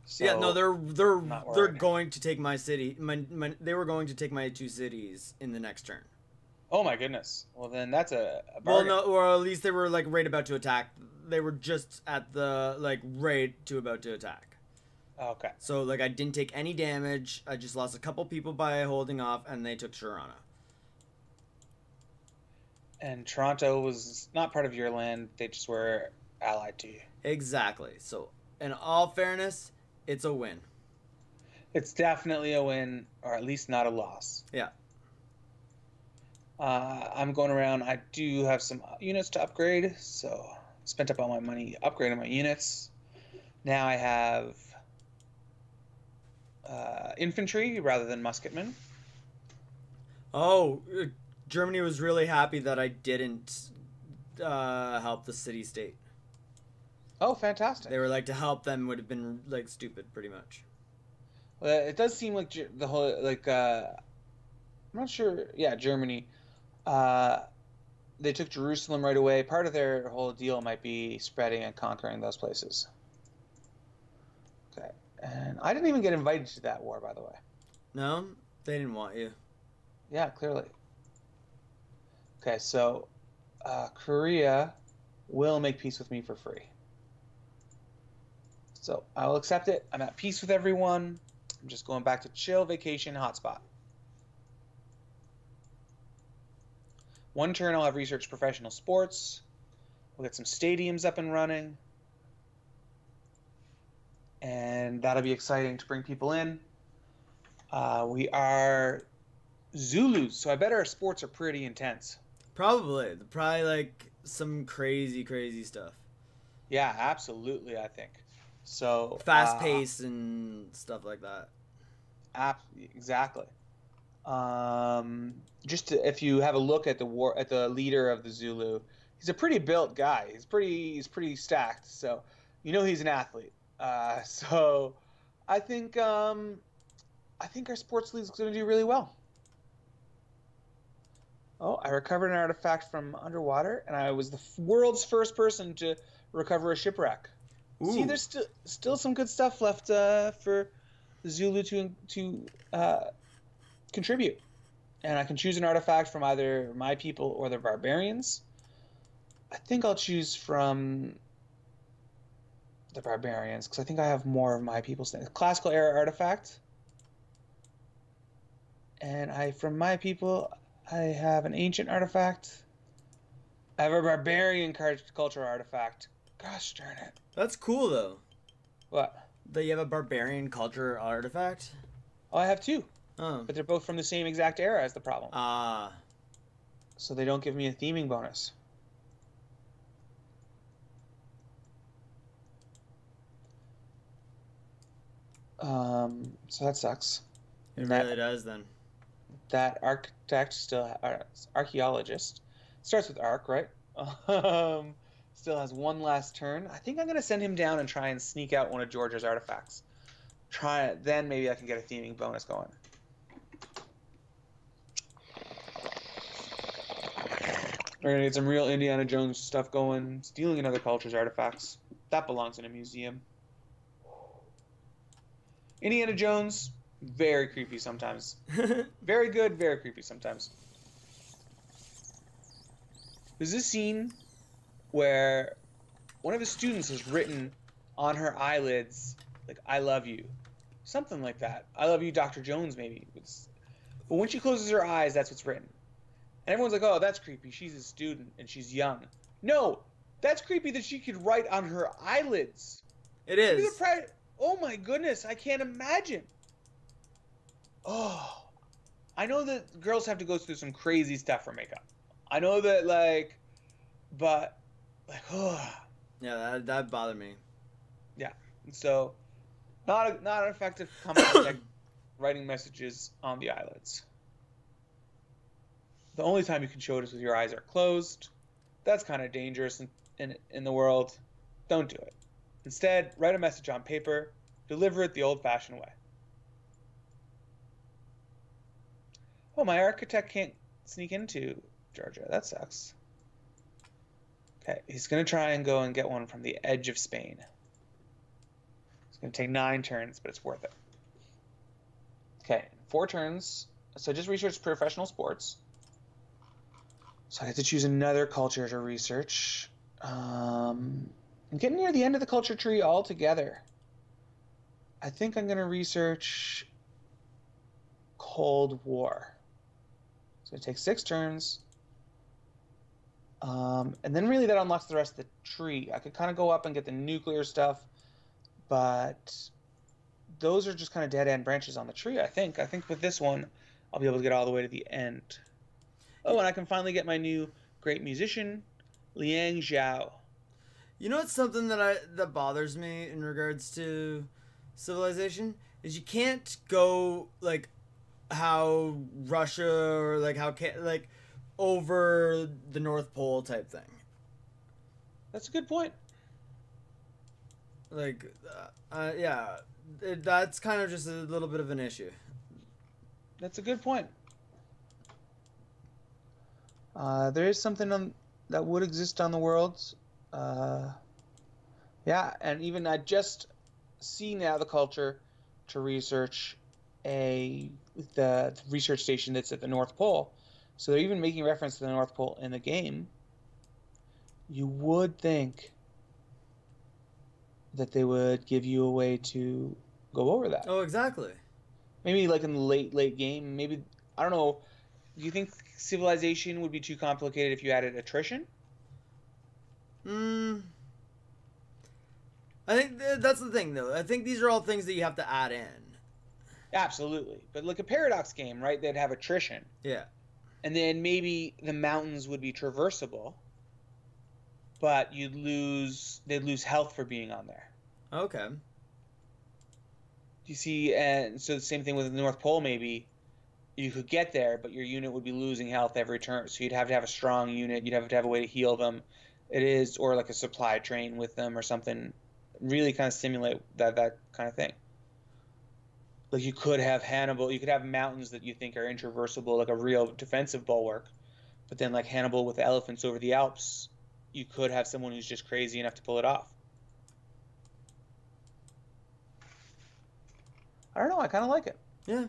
So yeah, no, they're going to take my city. They were going to take my 2 cities in the next turn. Oh my goodness. Well, then that's a bargain. Well, no, or at least they were like right about to attack. They were just at the like right to about to attack. Okay. So like I didn't take any damage. I just lost a couple people by holding off, and they took Toronto. And Toronto was not part of your land. They just were allied to you. Exactly. So in all fairness, it's a win. It's definitely a win, or at least not a loss. Yeah. I'm going around. I do have some units to upgrade, so spent up all my money upgrading my units. Now I have infantry rather than musketmen. Oh, Germany was really happy that I didn't help the city-state. Oh, fantastic. They were like, to help them would have been like stupid, pretty much. Well, it does seem like the whole, like, I'm not sure. Yeah, Germany. They took Jerusalem right away. Part of their whole deal might be spreading and conquering those places. Okay. And I didn't even get invited to that war, by the way. No? They didn't want you. Yeah, clearly. Okay, so Korea will make peace with me for free. So I will accept it. I'm at peace with everyone. I'm just going back to chill, vacation, hotspot. One turn I'll have researched professional sports. We'll get some stadiums up and running. and that'll be exciting to bring people in. We are Zulus, so I bet our sports are pretty intense. Probably like some crazy stuff. Yeah, absolutely, I think. So Fast pace and stuff like that. Exactly. If you have a look at the leader of the Zulu, he's a pretty built guy. He's pretty stacked. So he's an athlete. So I think our sports league is going to do really well. Oh, I recovered an artifact from underwater, and I was the world's first person to recover a shipwreck. Ooh. See, there's still some good stuff left for the Zulu to contribute. And I can choose an artifact from either my people or the barbarians. I think I'll choose from the barbarians, because I think I have more of my people's things. Classical era artifact. And from my people, I have an ancient artifact. I have a barbarian culture artifact. Gosh darn it. That's cool, though. What? That you have a barbarian culture artifact? Oh, I have two. Oh. But they're both from the same exact era as the problem. Ah. So they don't give me a theming bonus. So that sucks. It really does, then. That archaeologist, starts with arc, right? Still has one last turn. I think I'm going to send him down and try and sneak out one of Georgia's artifacts. Then maybe I can get a theming bonus going. We're going to get some real Indiana Jones stuff going. Stealing another culture's artifacts. That belongs in a museum. Indiana Jones, very creepy sometimes. Very good, very creepy sometimes. There's this scene where one of his students has written on her eyelids, like, "I love you." Something like that. "I love you, Dr. Jones," maybe. But when she closes her eyes, that's what's written. And everyone's like, "Oh, that's creepy. She's a student and she's young." No, that's creepy that she could write on her eyelids. It is. Oh my goodness, I can't imagine. Oh, I know that girls have to go through some crazy stuff for makeup. I know that, oh. Yeah, that bothered me. Yeah, so not an effective combat writing messages on the eyelids. The only time you can show it is with your eyes are closed. That's kind of dangerous in the world. Don't do it. Instead, write a message on paper, deliver it the old-fashioned way. Oh, my architect can't sneak into Georgia. That sucks. Okay, he's going to try and go and get one from the edge of Spain. It's going to take 9 turns, but it's worth it. Okay, 4 turns. So just research professional sports. So I get to choose another culture to research. I'm getting near the end of the culture tree altogether. I think I'm going to research Cold War. It's going to take 6 turns. And then really that unlocks the rest of the tree. I could kind of go up and get the nuclear stuff, but those are just kind of dead-end branches on the tree, I think. I think with this one, I'll be able to get all the way to the end. Oh, and I can finally get my new great musician, Liang Zhao. You know what's something that bothers me in regards to Civilization? Is you can't go, like, how Russia or, like, over the North Pole type thing. That's a good point. Like, yeah, that's kind of just a little bit of an issue. That's a good point. There is something that would exist on the world. Yeah, and even I just see now the culture to research the research station that's at the North Pole. So they're even making reference to the North Pole in the game. You would think that they would give you a way to go over that. Oh, exactly. Maybe like in the late game. Maybe, I don't know. Do you think Civilization would be too complicated if you added attrition? I think that's the thing, though. I think these are all things that you have to add in. Absolutely. But like a Paradox game, right? They'd have attrition. Yeah. And then maybe the mountains would be traversable, but they'd lose health for being on there. Okay. You see, and so the same thing with the North Pole, maybe you could get there, but your unit would be losing health every turn. So you'd have to have a strong unit. You'd have to have a way to heal them. Or like a supply train with them or something. Really kind of stimulate that kind of thing. Like you could have Hannibal. You could have mountains that you think are intraversable, like a real defensive bulwark. But then like Hannibal with elephants over the Alps, you could have someone who's just crazy enough to pull it off. I don't know. I kind of like it. Yeah.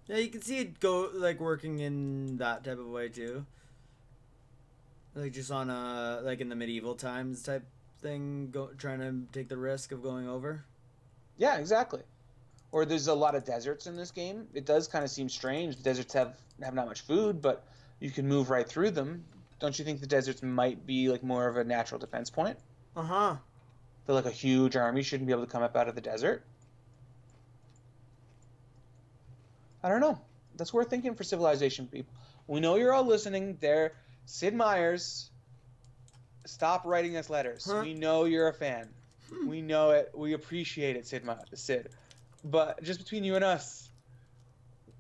Yeah, you can see it go like working in that type of way too. Like just on like in the medieval times type thing, trying to take the risk of going over. Yeah, exactly. Or there's a lot of deserts in this game. It does kind of seem strange. The deserts have not much food, but you can move right through them. Don't you think the deserts might be like more of a natural defense point? Uh-huh. That like a huge army shouldn't be able to come up out of the desert? I don't know. That's worth thinking for Civilization people. We know you're all listening. There, Sid Meier's, stop writing us letters. Huh? We know you're a fan. We know it. We appreciate it, Sid. But just between you and us,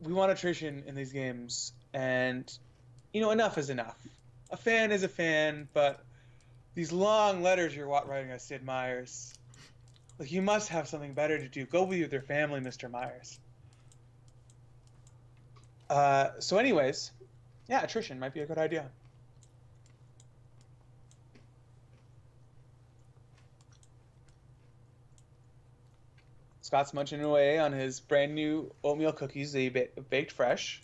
we want attrition in these games. And, enough is enough. A fan is a fan, but these long letters you're writing us, Sid Meier's, like, you must have something better to do. Go be with your family, Mr. Myers. So anyways, yeah, attrition might be a good idea. Scott's munching away on his brand new oatmeal cookies that he baked fresh.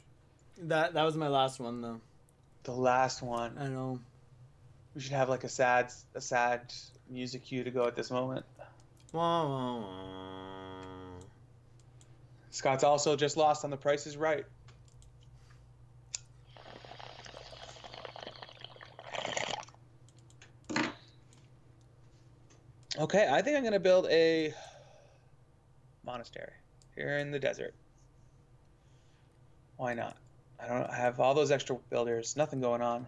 That was my last one though. The last one. I know. We should have like a sad music cue to go at this moment. Wah, wah, wah. Scott's also just lost on The Price is Right. Okay, I think I'm going to build a monastery here in the desert. Why not? I have all those extra builders, nothing going on.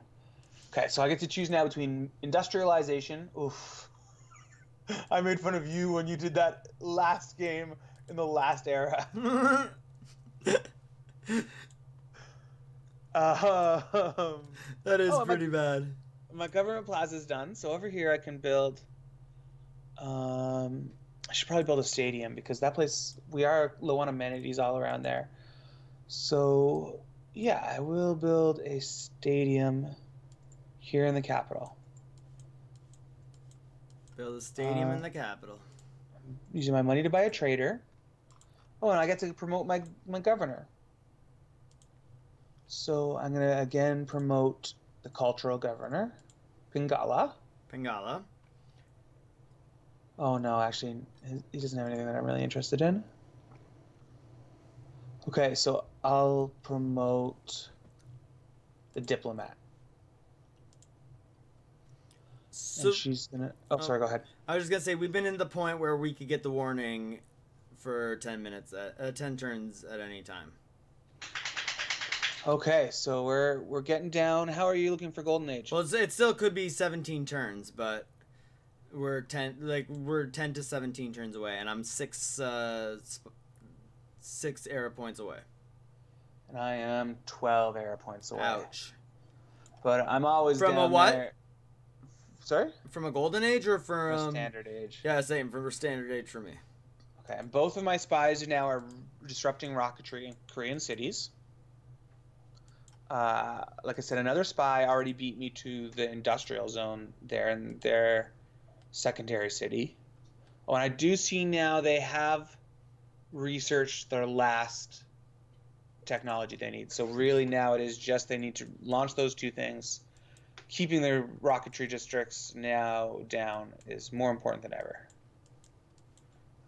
Okay, so I get to choose now between industrialization. Oof. I made fun of you when you did that last game in the last era. That is pretty bad. My government plaza is done, so over here I can build... I should probably build a stadium because that place, we are low on amenities all around there. So, yeah, I will build a stadium here in the capital. Build a stadium in the capital. I'm using my money to buy a trader. Oh, and I get to promote my governor. So I'm going to again promote the cultural governor, Pingala. Pingala. Oh, no, actually, he doesn't have anything that I'm really interested in. Okay, so I'll promote the diplomat. So, and she's gonna... Oh, sorry, go ahead. I was just going to say, we've been in the point where we could get the warning for 10 minutes, 10 turns at any time. Okay, so we're getting down. How are you looking for Golden Age? Well, it still could be 17 turns, but... We're 10 to 17 turns away, and I'm 6 era points away. And I am 12 era points away. Ouch. But I'm always from down a what? There. Sorry? From a golden age or from standard age? Yeah, same. From a standard age for me. Okay, and both of my spies now are disrupting rocketry in Korean cities. Like I said, another spy already beat me to the industrial zone there in their secondary city. Oh, and I do see now they have researched their last technology they need. So really now it is just they need to launch those two things. Keeping their rocketry districts now down is more important than ever.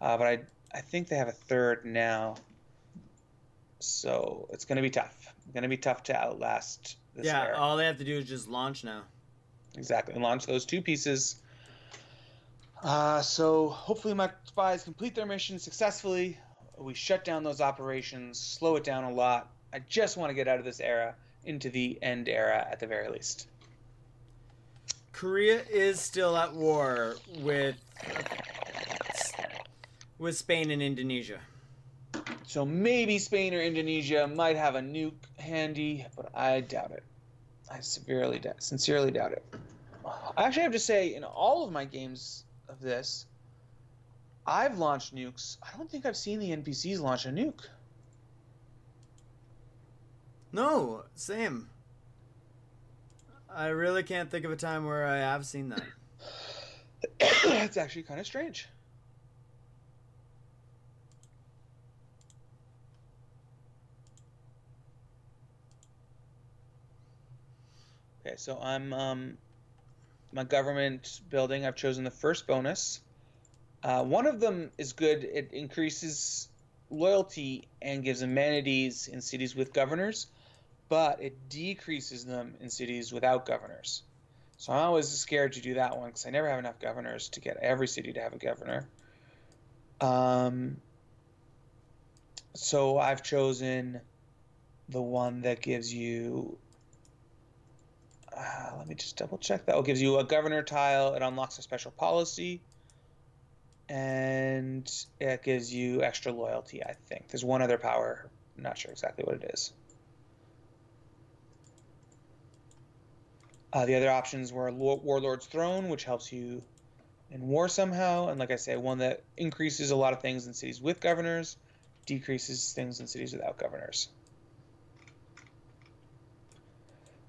But I think they have a third now. So it's going to be tough. It's going to be tough to outlast this era. All they have to do is just launch now. Exactly. Launch those 2 pieces. So hopefully my spies complete their mission successfully. We shut down those operations, slow it down a lot. I just want to get out of this era into the end era at the very least. Korea is still at war with Spain and Indonesia. So maybe Spain or Indonesia might have a nuke handy, but I doubt it. I sincerely doubt it. I actually have to say, in all of my games of this, I've launched nukes. I don't think I've seen the NPCs launch a nuke. No, same. I really can't think of a time where I have seen that. That's actually kind of strange. Okay, so I'm my government building. I've chosen the first bonus. One of them is good. It increases loyalty and gives amenities in cities with governors, but it decreases them in cities without governors. So I'm always scared to do that one because I never have enough governors to get every city to have a governor. So I've chosen the one that gives you... let me just double check that. It gives you a governor tile. It unlocks a special policy. And it gives you extra loyalty, I think. There's one other power. I'm not sure exactly what it is. The other options were Warlord's Throne, which helps you in war somehow. And like I say, one that increases a lot of things in cities with governors, decreases things in cities without governors.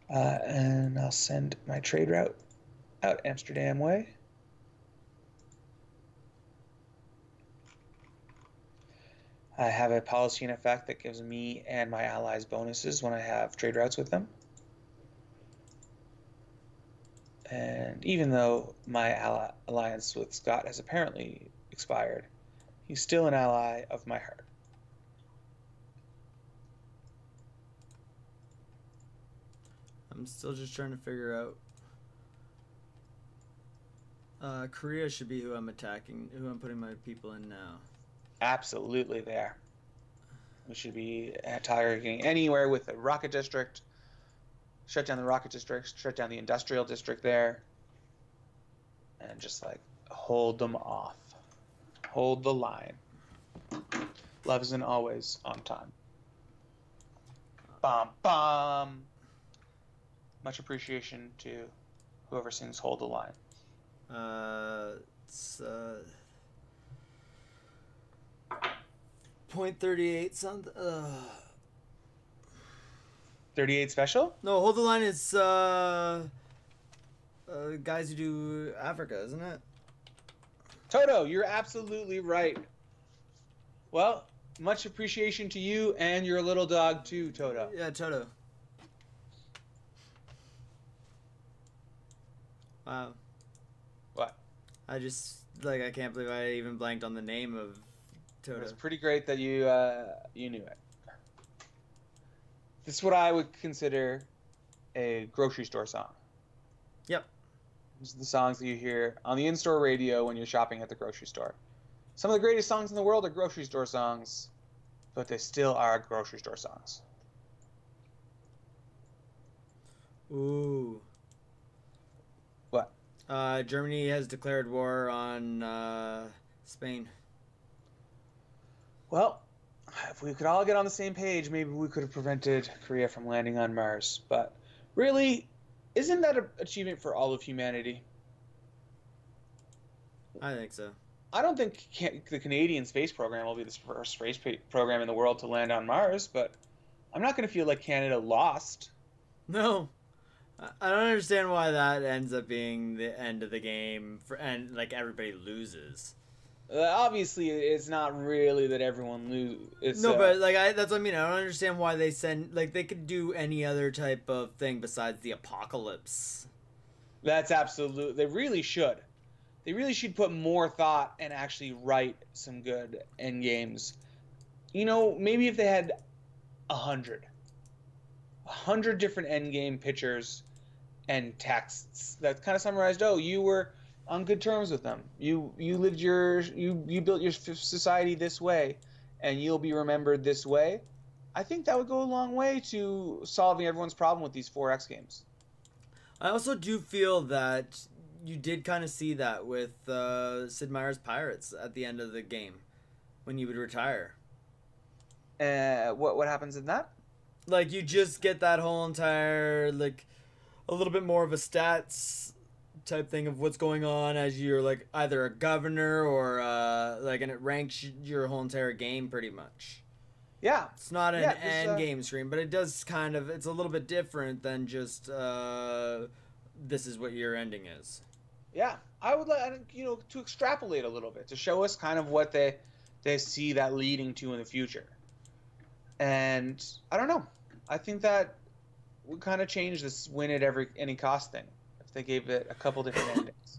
And I'll send my trade route out Amsterdam way. I have a policy in effect that gives me and my allies bonuses when I have trade routes with them. And even though my alliance with Scott has apparently expired, he's still an ally of my heart. I'm still just trying to figure out. Korea should be who I'm attacking, who I'm putting my people in now. Absolutely there. We should be targeting anywhere with a rocket district. Shut down the rocket district, shut down the industrial district there. And just like hold them off. Hold the line. Love isn't always on time. Bum, bum. Much appreciation to whoever sings Hold the Line. It's .38 something. 38 special? No, Hold the Line is guys who do Africa, isn't it? Toto, you're absolutely right. Well, much appreciation to you and your little dog too, Toto. Yeah, Toto. Wow. What? I can't believe I even blanked on the name of Toto. It's pretty great that you knew it. This is what I would consider a grocery store song. Yep. These are the songs that you hear on the in-store radio when you're shopping at the grocery store. Some of the greatest songs in the world are grocery store songs, but they still are grocery store songs. Ooh. What? Germany has declared war on Spain. Well, if we could all get on the same page, maybe we could have prevented Korea from landing on Mars. But really, isn't that an achievement for all of humanity? I think so. I don't think the Canadian space program will be the first space program in the world to land on Mars, but I'm not going to feel like Canada lost. No. I don't understand why that ends up being the end of the game and like everybody loses. Obviously, it's not really that everyone loses. No, but like that's what I mean. I don't understand why they send they could do any other type of thing besides the apocalypse. That's absolute. They really should. They really should put more thought and actually write some good end games. You know, maybe if they had 100 different end game pitchers and texts that kind of summarized, oh, you were on good terms with them. You lived you built your society this way, and you'll be remembered this way. I think that would go a long way to solving everyone's problem with these 4X games. I also do feel that you did kind of see that with Sid Meier's Pirates at the end of the game when you would retire. What happens in that? Like, you just get that whole entire, like, a little bit more of a stats type thing of what's going on as you're, like, either a governor or, like, and it ranks your whole entire game pretty much. Yeah. It's not an end game screen, but it does kind of, it's a little bit different than just, this is what your ending is. Yeah. I would like, to extrapolate a little bit, to show us kind of what they see that leading to in the future. And I don't know. I think that would kind of change this win at any cost thing if they gave it a couple different endings.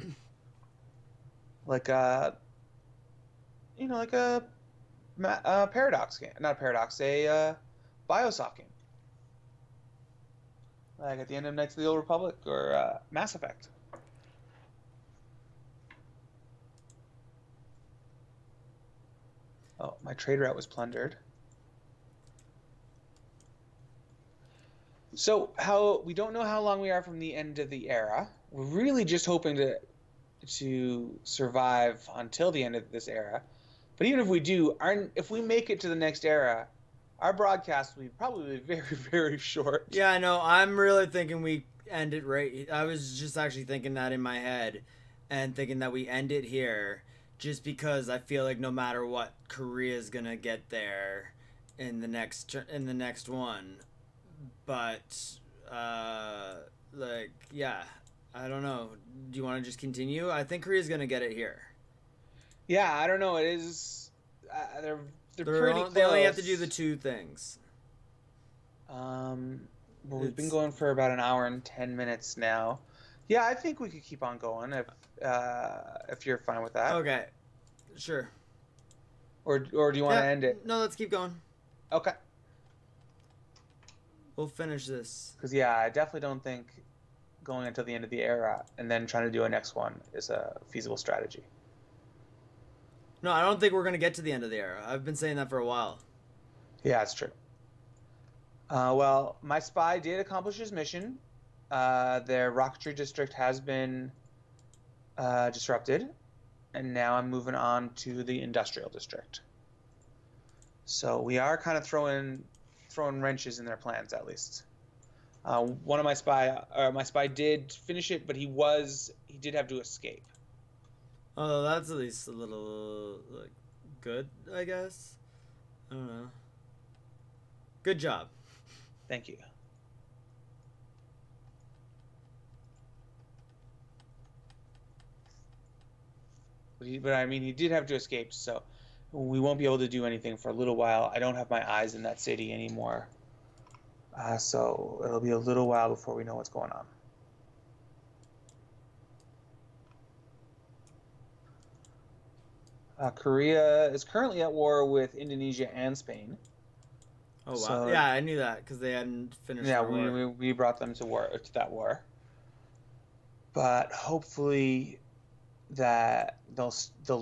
Like a Paradox game, not a Paradox, a Biosoft game. Like at the end of Knights of the Old Republic or Mass Effect. Oh, my trade route was plundered. So we don't know how long we are from the end of the era. We're really just hoping to survive until the end of this era. But even if we do, if we make it to the next era, our broadcast will be probably very, very short. Yeah, I know. I'm really thinking we end it right. I was just actually thinking that in my head and thinking that we end it here just because I feel like no matter what, Korea's going to get there in the next one. But, yeah, I don't know. Do you want to just continue? I think Korea's going to get it here. Yeah, I don't know. It is. They're pretty close. They only have to do the 2 things. Well, we've been going for about an hour and 10 minutes now. Yeah, I think we could keep on going if you're fine with that. Okay, sure. Or do you want to end it? No, let's keep going. Okay. We'll finish this. Because, yeah, I definitely don't think going until the end of the era and then trying to do a next one is a feasible strategy. No, I don't think we're going to get to the end of the era. I've been saying that for a while. Yeah, it's true. Well, my spy did accomplish his mission. Their rocketry district has been disrupted. And now I'm moving on to the industrial district. So we are kind of throwing wrenches in their plans, at least. One of my spy did finish it, but he did have to escape. Oh, that's at least a little good, I guess. I don't know. Good job. Thank you. But I mean, he did have to escape, so we won't be able to do anything for a little while. I don't have my eyes in that city anymore. So it'll be a little while before we know what's going on. Korea is currently at war with Indonesia and Spain. Oh, wow. So, yeah, I knew that because they hadn't finished yeah, the war. we brought them to that war. But hopefully that they'll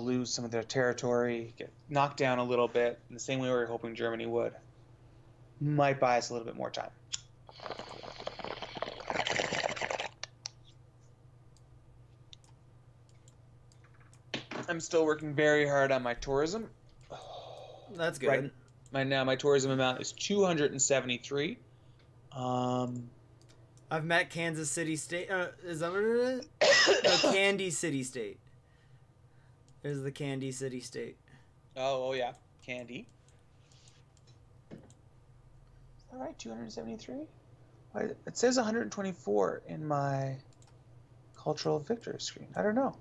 lose some of their territory, get knocked down a little bit, in the same way we were hoping Germany would. Might buy us a little bit more time. I'm still working very hard on my tourism. That's good. Right. My tourism amount is 273. I've met Kansas City State. Is that what it is? No, Candy City State. There's the Candy City State. Oh yeah, Candy. Is that right? 273? It says 124 in my cultural victory screen. I don't know.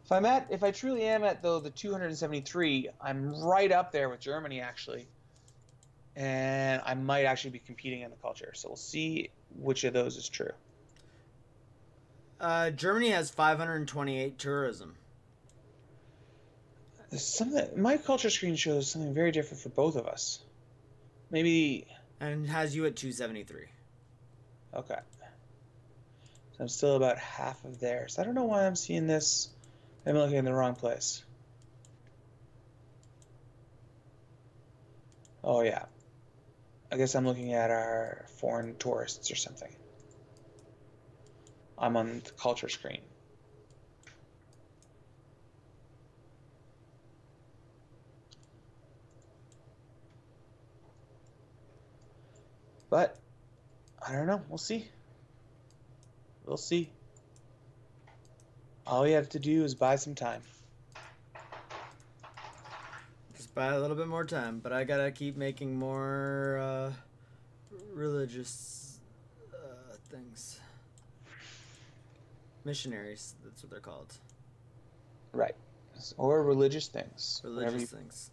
If I truly am at the 273, I'm right up there with Germany actually, and I might actually be competing in the culture. So we'll see which of those is true. Germany has 528 tourism. My culture screen shows something very different for both of us. Maybe. And has you at 273. Okay. So I'm still about half of there. So I don't know why I'm seeing this. I'm looking in the wrong place. Oh, yeah. I guess I'm looking at our foreign tourists or something. I'm on the culture screen. But I don't know. We'll see. We'll see. All we have to do is buy some time. Just buy a little bit more time, but I gotta keep making more religious things. Missionaries, that's what they're called. Right. Or religious things. Religious things.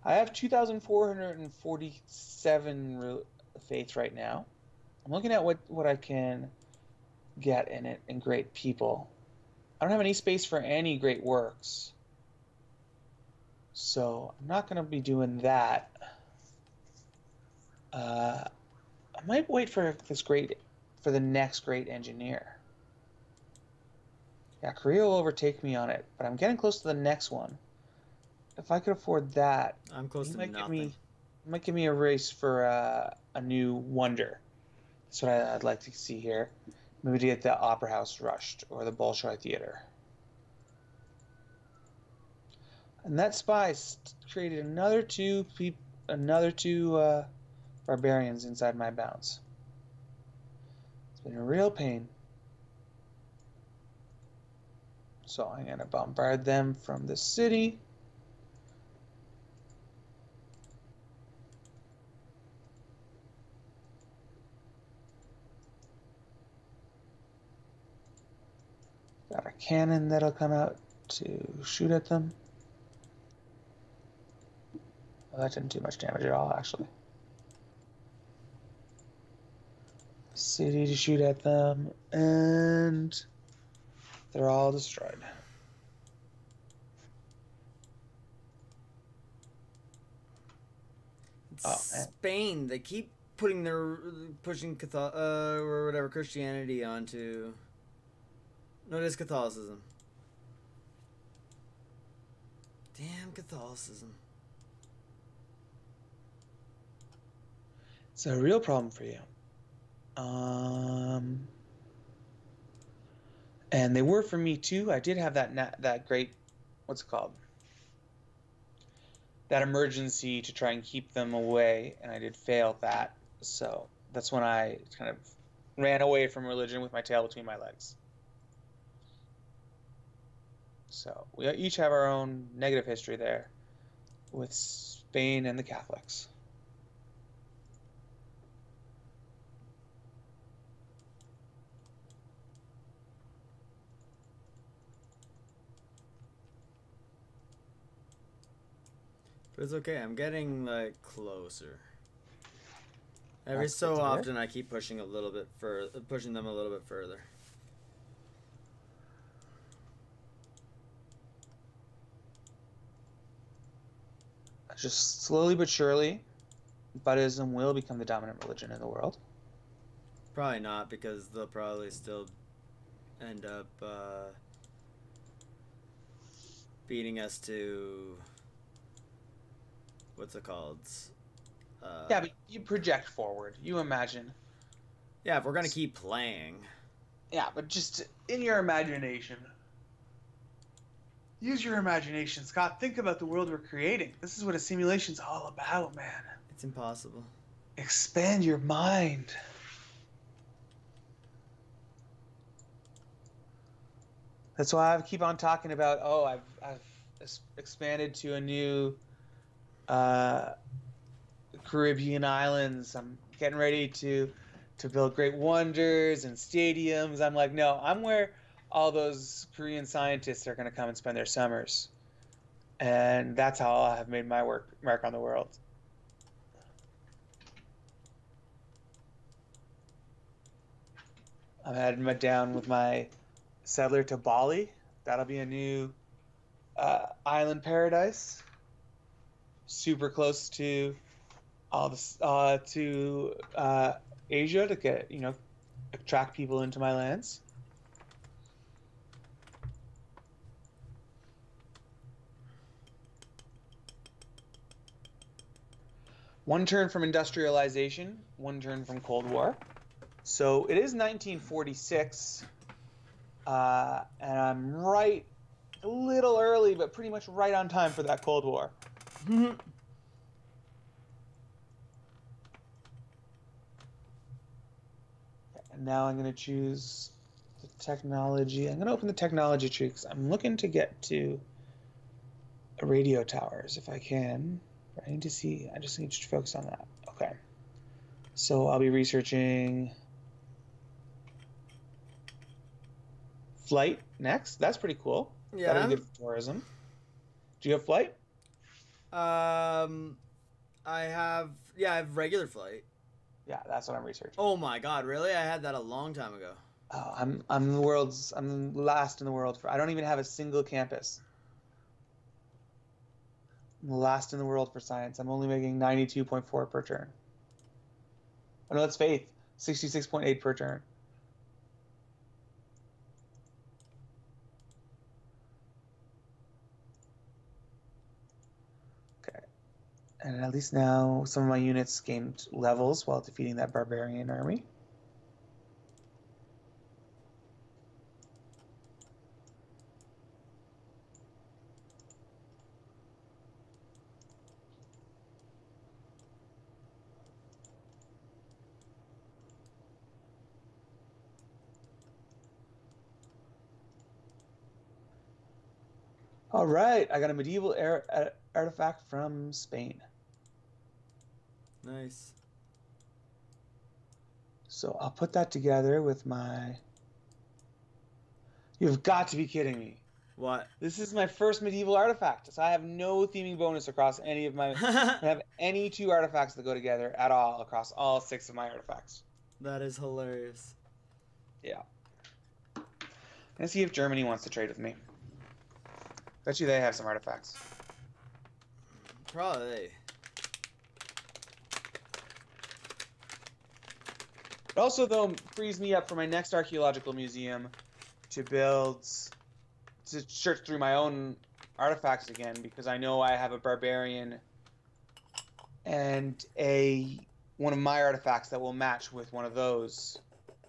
I have 2,447 faith right now. I'm looking at what I can get in it and great people. I don't have any space for any great works. So I'm not going to be doing that. I might wait for the next great engineer. Yeah, Korea will overtake me on it, but I'm getting close to the next one. If I could afford that, I'm close to nothing. Might give me a race for a new wonder. That's what I'd like to see here. Maybe to get the Opera House rushed or the Bolshoi Theater. And that spy created another two barbarians inside my bounds. It's been a real pain. So I'm gonna bombard them from the city. Got a cannon that'll come out to shoot at them. Well, that didn't do much damage at all, actually. City to shoot at them, and they're all destroyed. Spain, they keep pushing or whatever Christianity onto. No, it is Catholicism. Damn Catholicism. It's a real problem for you. And they were for me too. I did have that great, what's it called? That emergency to try and keep them away, and I did fail that. So that's when I kind of ran away from religion with my tail between my legs. So we each have our own negative history there with Spain and the Catholics. But it's okay, I'm getting like closer. Every so often I keep pushing them a little bit further. Just slowly but surely, Buddhism will become the dominant religion in the world. Probably not, because they'll probably still end up beating us to what's it called? Yeah, but you project forward. You imagine. Yeah, if we're gonna keep playing. Yeah, but just in your imagination. Use your imagination, Scott. Think about the world we're creating. This is what a simulation's all about, man. It's impossible. Expand your mind. That's why I keep on talking about, I've expanded to a new Caribbean islands. I'm getting ready to build great wonders and stadiums. I'm like, no, I'm where all those Korean scientists are going to come and spend their summers. And that's how I have made my mark on the world. I'm heading down with my settler to Bali. That'll be a new island paradise. Super close to all this to Asia to get attract people into my lands. One turn from industrialization, one turn from Cold War. So it is 1946, and I'm right a little early, but pretty much right on time for that Cold War. And now I'm going to choose the technology. I'm going to open the technology tree because I'm looking to get to radio towers if I can. I need to see. I just need to focus on that. Okay. So I'll be researching flight next. That's pretty cool. Yeah. That'll be good for tourism. Do you have flight? I have regular flight. Yeah, that's what I'm researching. Oh my god, really? I had that a long time ago. Oh, I'm last in the world I don't even have a single campus. I'm last in the world for science. I'm only making 92.4 per turn. Oh no, that's faith. 66.8 per turn. Okay. And at least now some of my units gained levels while defeating that barbarian army. All right, I got a medieval artifact from Spain. Nice. So I'll put that together with my... You've got to be kidding me. What? This is my first medieval artifact. So I have no theming bonus across any of my... I have any 2 artifacts that go together at all across all 6 of my artifacts. That is hilarious. Yeah. Let's see if Germany wants to trade with me. Bet you they have some artifacts. Probably. It also, though, frees me up for my next archaeological museum to search through my own artifacts again, because I know I have a barbarian and one of my artifacts that will match with one of those.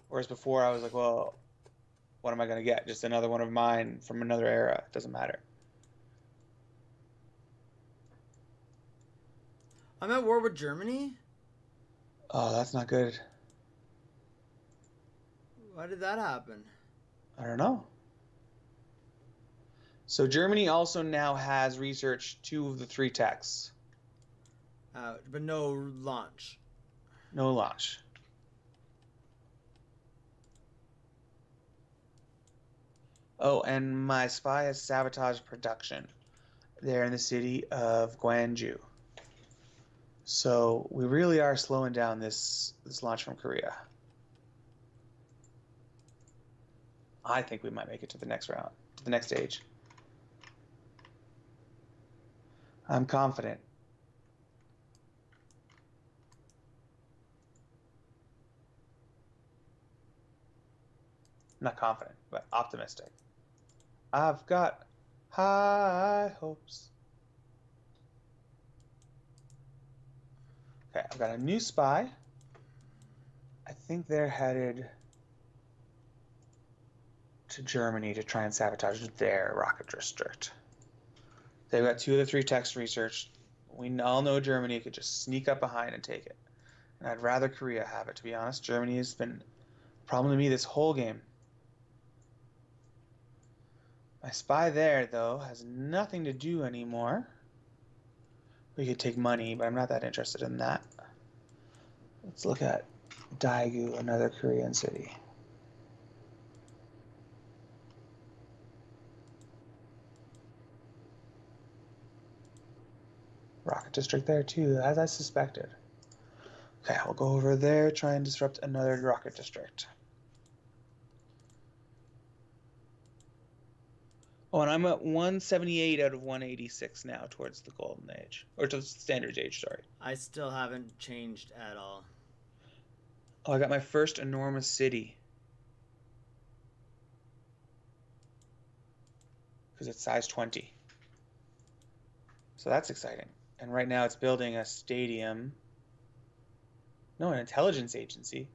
Whereas before I was like, well, what am I going to get? Just another one of mine from another era. It doesn't matter. I'm at war with Germany? Oh, that's not good. Why did that happen? I don't know. So Germany also now has researched 2 of the 3 techs. But no launch. No launch. Oh, and my spy has sabotaged production. They're in the city of Gwangju. So we really are slowing down this launch from Korea. I think we might make it to the next round, to the next stage. I'm confident. Not confident, but optimistic. I've got high hopes. Okay, I've got a new spy. I think they're headed to Germany to try and sabotage their rocket district. They've got 2 of the 3 techs researched. We all know Germany could just sneak up behind and take it. And I'd rather Korea have it, to be honest. Germany has been a problem to me this whole game. My spy there, though, has nothing to do anymore. We could take money, but I'm not that interested in that. Let's look at Daegu, another Korean city. Rocket district there too, as I suspected. Okay, we'll go over there, try and disrupt another rocket district. Oh, and I'm at 178 out of 186 now towards the Golden Age. Or to the Standards Age, sorry. I still haven't changed at all. Oh, I got my first enormous city. Because it's size 20. So that's exciting. And right now it's building a stadium. No, an intelligence agency.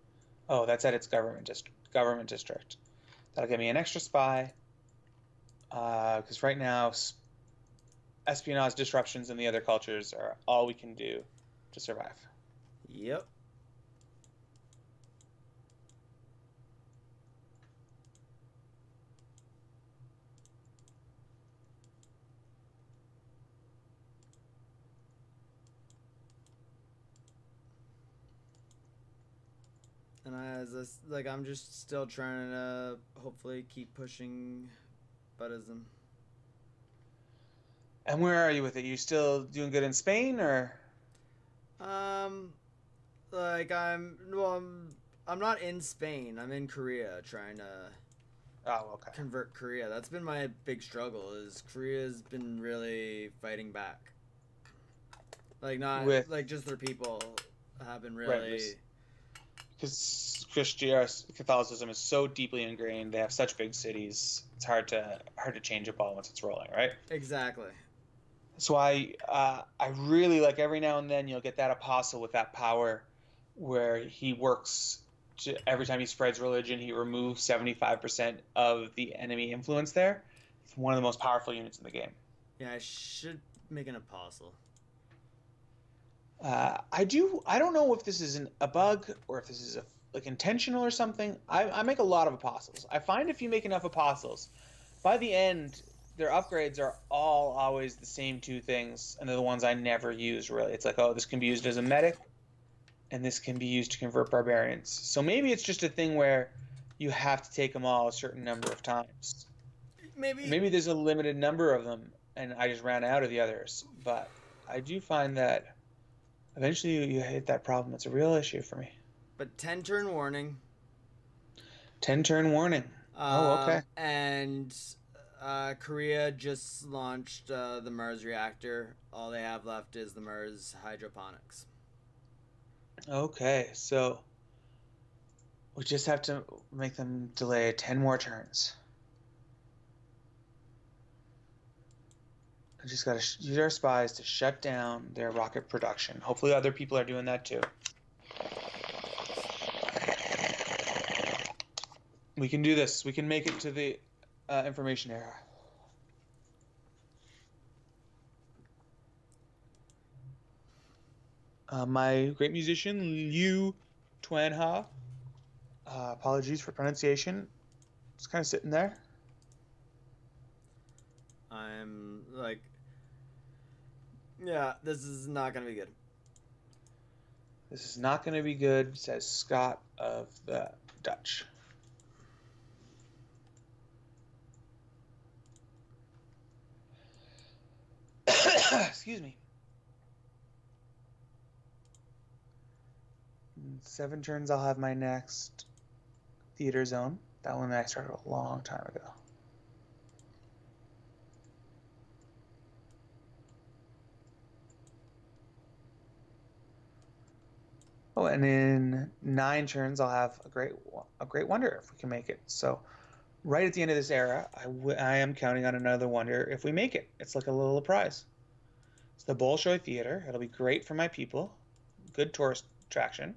Oh, that's at its government district. That'll give me an extra spy. Because right now, espionage disruptions in the other cultures are all we can do to survive. Yep. And I'm just still trying to hopefully keep pushing Buddhism. And where are you with it? You still doing good in Spain, or? Like I'm not in Spain. I'm in Korea trying to convert Korea. That's been my big struggle. Is Korea's been really fighting back. Like just their people have been really. Right, because Catholicism is so deeply ingrained. They have such big cities. It's hard to change a ball once it's rolling, right? Exactly. That's why I really like every now and then you'll get that apostle with that power where he works every time he spreads religion, he removes 75% of the enemy influence there. It's one of the most powerful units in the game. Yeah, I should make an apostle. I don't know if this is a bug or if this is intentional or something. I make a lot of apostles. I find if you make enough apostles, by the end, their upgrades are all always the same two things, and they're the ones I never use, really. It's like, oh, this can be used as a medic, and this can be used to convert barbarians. So maybe it's just a thing where you have to take them all a certain number of times. Maybe there's a limited number of them, and I just ran out of the others. But I do find that eventually you hit that problem. It's a real issue for me. But 10-turn warning. 10-turn warning. Okay. And Korea just launched the Mars reactor. All they have left is the Mars hydroponics. Okay, so we just have to make them delay 10 more turns. I just got to use our spies to shut down their rocket production. Hopefully other people are doing that too. We can do this. We can make it to the information era. My great musician, Liu Tuanha. Apologies for pronunciation. Just kind of sitting there. I'm like, yeah, this is not going to be good. This is not going to be good, says Scott of the Dutch. Excuse me. 7 turns, I'll have my next theater zone. That one I started a long time ago. Oh, and in 9 turns, I'll have a great wonder if we can make it. So, right at the end of this era, I am counting on another wonder if we make it. It's like a little prize. It's the Bolshoi Theater. It'll be great for my people. Good tourist attraction.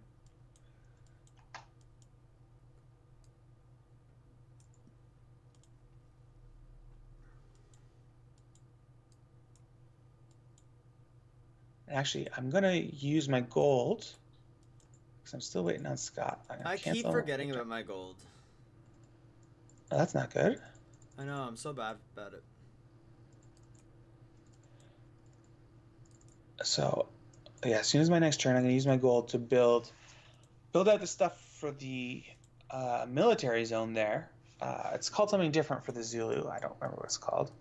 Actually, I'm going to use my gold because I'm still waiting on Scott. I keep forgetting about my gold. Oh, that's not good. I know, I'm so bad about it. So, yeah, as soon as my next turn, I'm going to use my gold to build out the stuff for the military zone there. It's called something different for the Zulu. I don't remember what it's called.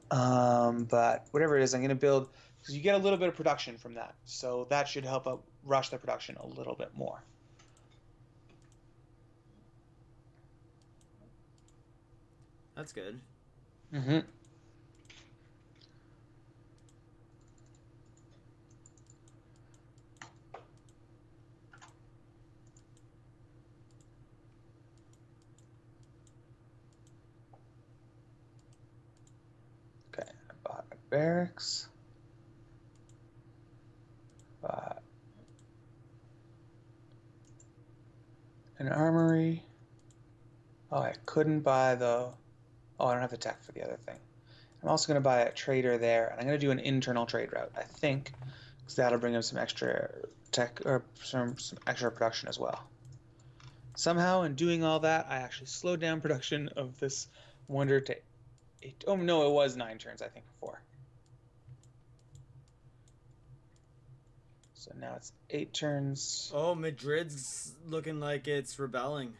But whatever it is, I'm going to build, because you get a little bit of production from that. So that should help out rush the production a little bit more. That's good. Mm-hmm. Okay, I bought a barracks. Bought an armory. Oh, I couldn't buy the... Oh, I don't have the tech for the other thing. I'm also going to buy a trader there, and I'm going to do an internal trade route, I think, because that'll bring him some extra tech, or some extra production as well. Somehow, in doing all that, I actually slowed down production of this wonder to 8. Oh, no, it was 9 turns, I think, before. So now it's 8 turns. Oh, Madrid's looking like it's rebelling.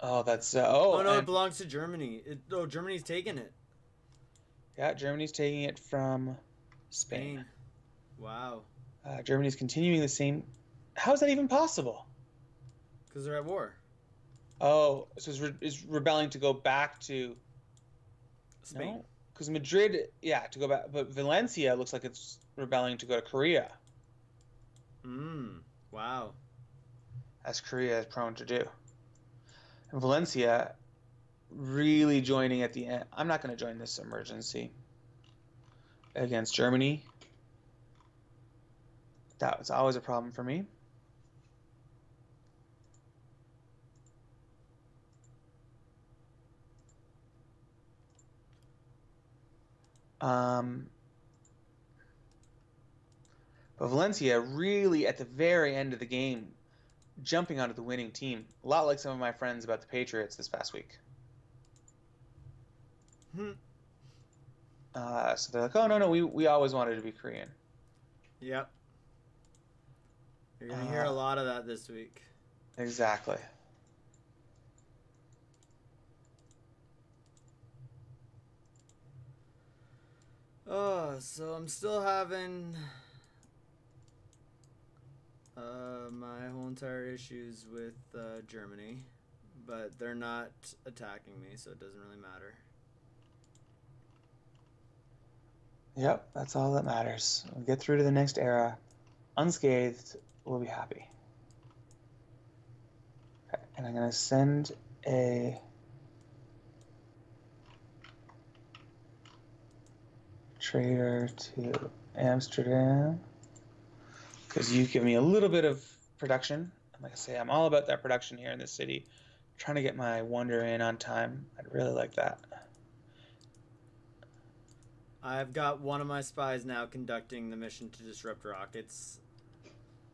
Oh, that's... oh no, it belongs to Germany. Germany's taking it. Yeah, Germany's taking it from Spain. Wow. Germany's continuing the same... How is that even possible? Because they're at war. Oh, so it's rebelling to go back to... Spain. No, because Madrid, yeah, to go back. But Valencia looks like it's rebelling to go to Korea. Wow. As Korea is prone to do. And Valencia really joining at the end. I'm not going to join this emergency against Germany. That was always a problem for me. But Valencia really at the very end of the game jumping onto the winning team. A lot like some of my friends about the Patriots this past week. So they're like, oh, no, we always wanted to be Korean. Yep. You're going to hear a lot of that this week. Exactly. Oh, so I'm still having my whole entire issues with Germany, but they're not attacking me, so it doesn't really matter. Yep, that's all that matters. We'll get through to the next era unscathed. We'll be happy. Okay, and I'm going to send a trader to Amsterdam because you give me a little bit of production. Like I say, I'm all about that production here in this city. Trying to get my wonder in on time. I'd really like that. I've got one of my spies now conducting the mission to disrupt rockets.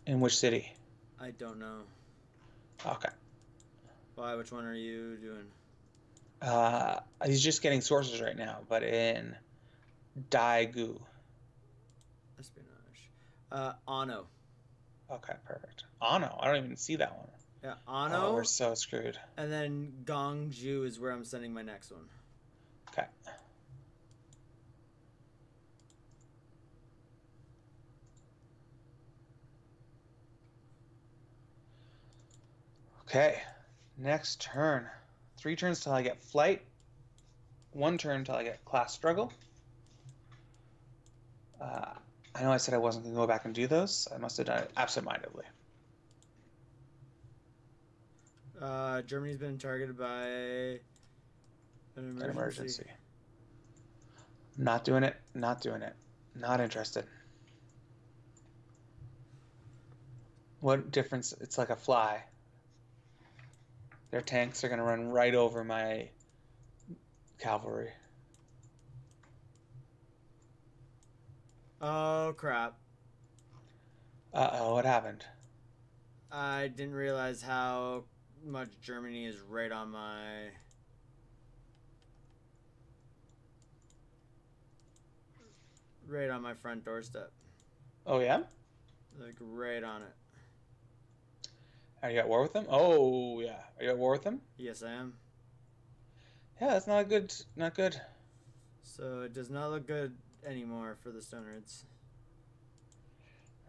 In which city? I don't know. Okay. Why? Which one are you doing? He's just getting sources right now, but in Daegu. Espionage. Ano. Okay, perfect. Ano. I don't even see that one. Yeah, Ano. Oh, we're so screwed. And then Gongju is where I'm sending my next one. Okay. Okay, next turn. 3 turns till I get flight. 1 turn till I get class struggle. I know I said I wasn't going to go back and do those. I must have done it absentmindedly. Germany's been targeted by an emergency. Not doing it. Not doing it. Not interested. What difference? It's like a fly. Their tanks are going to run right over my cavalry. Oh, crap. Uh-oh, what happened? I didn't realize how much Germany is right on my... right on my front doorstep. Oh, yeah? Like, right on it. Are you at war with them? Oh, yeah. Are you at war with them? Yes, I am. Yeah, that's not good. Not good. So it does not look good anymore for the Stonerds.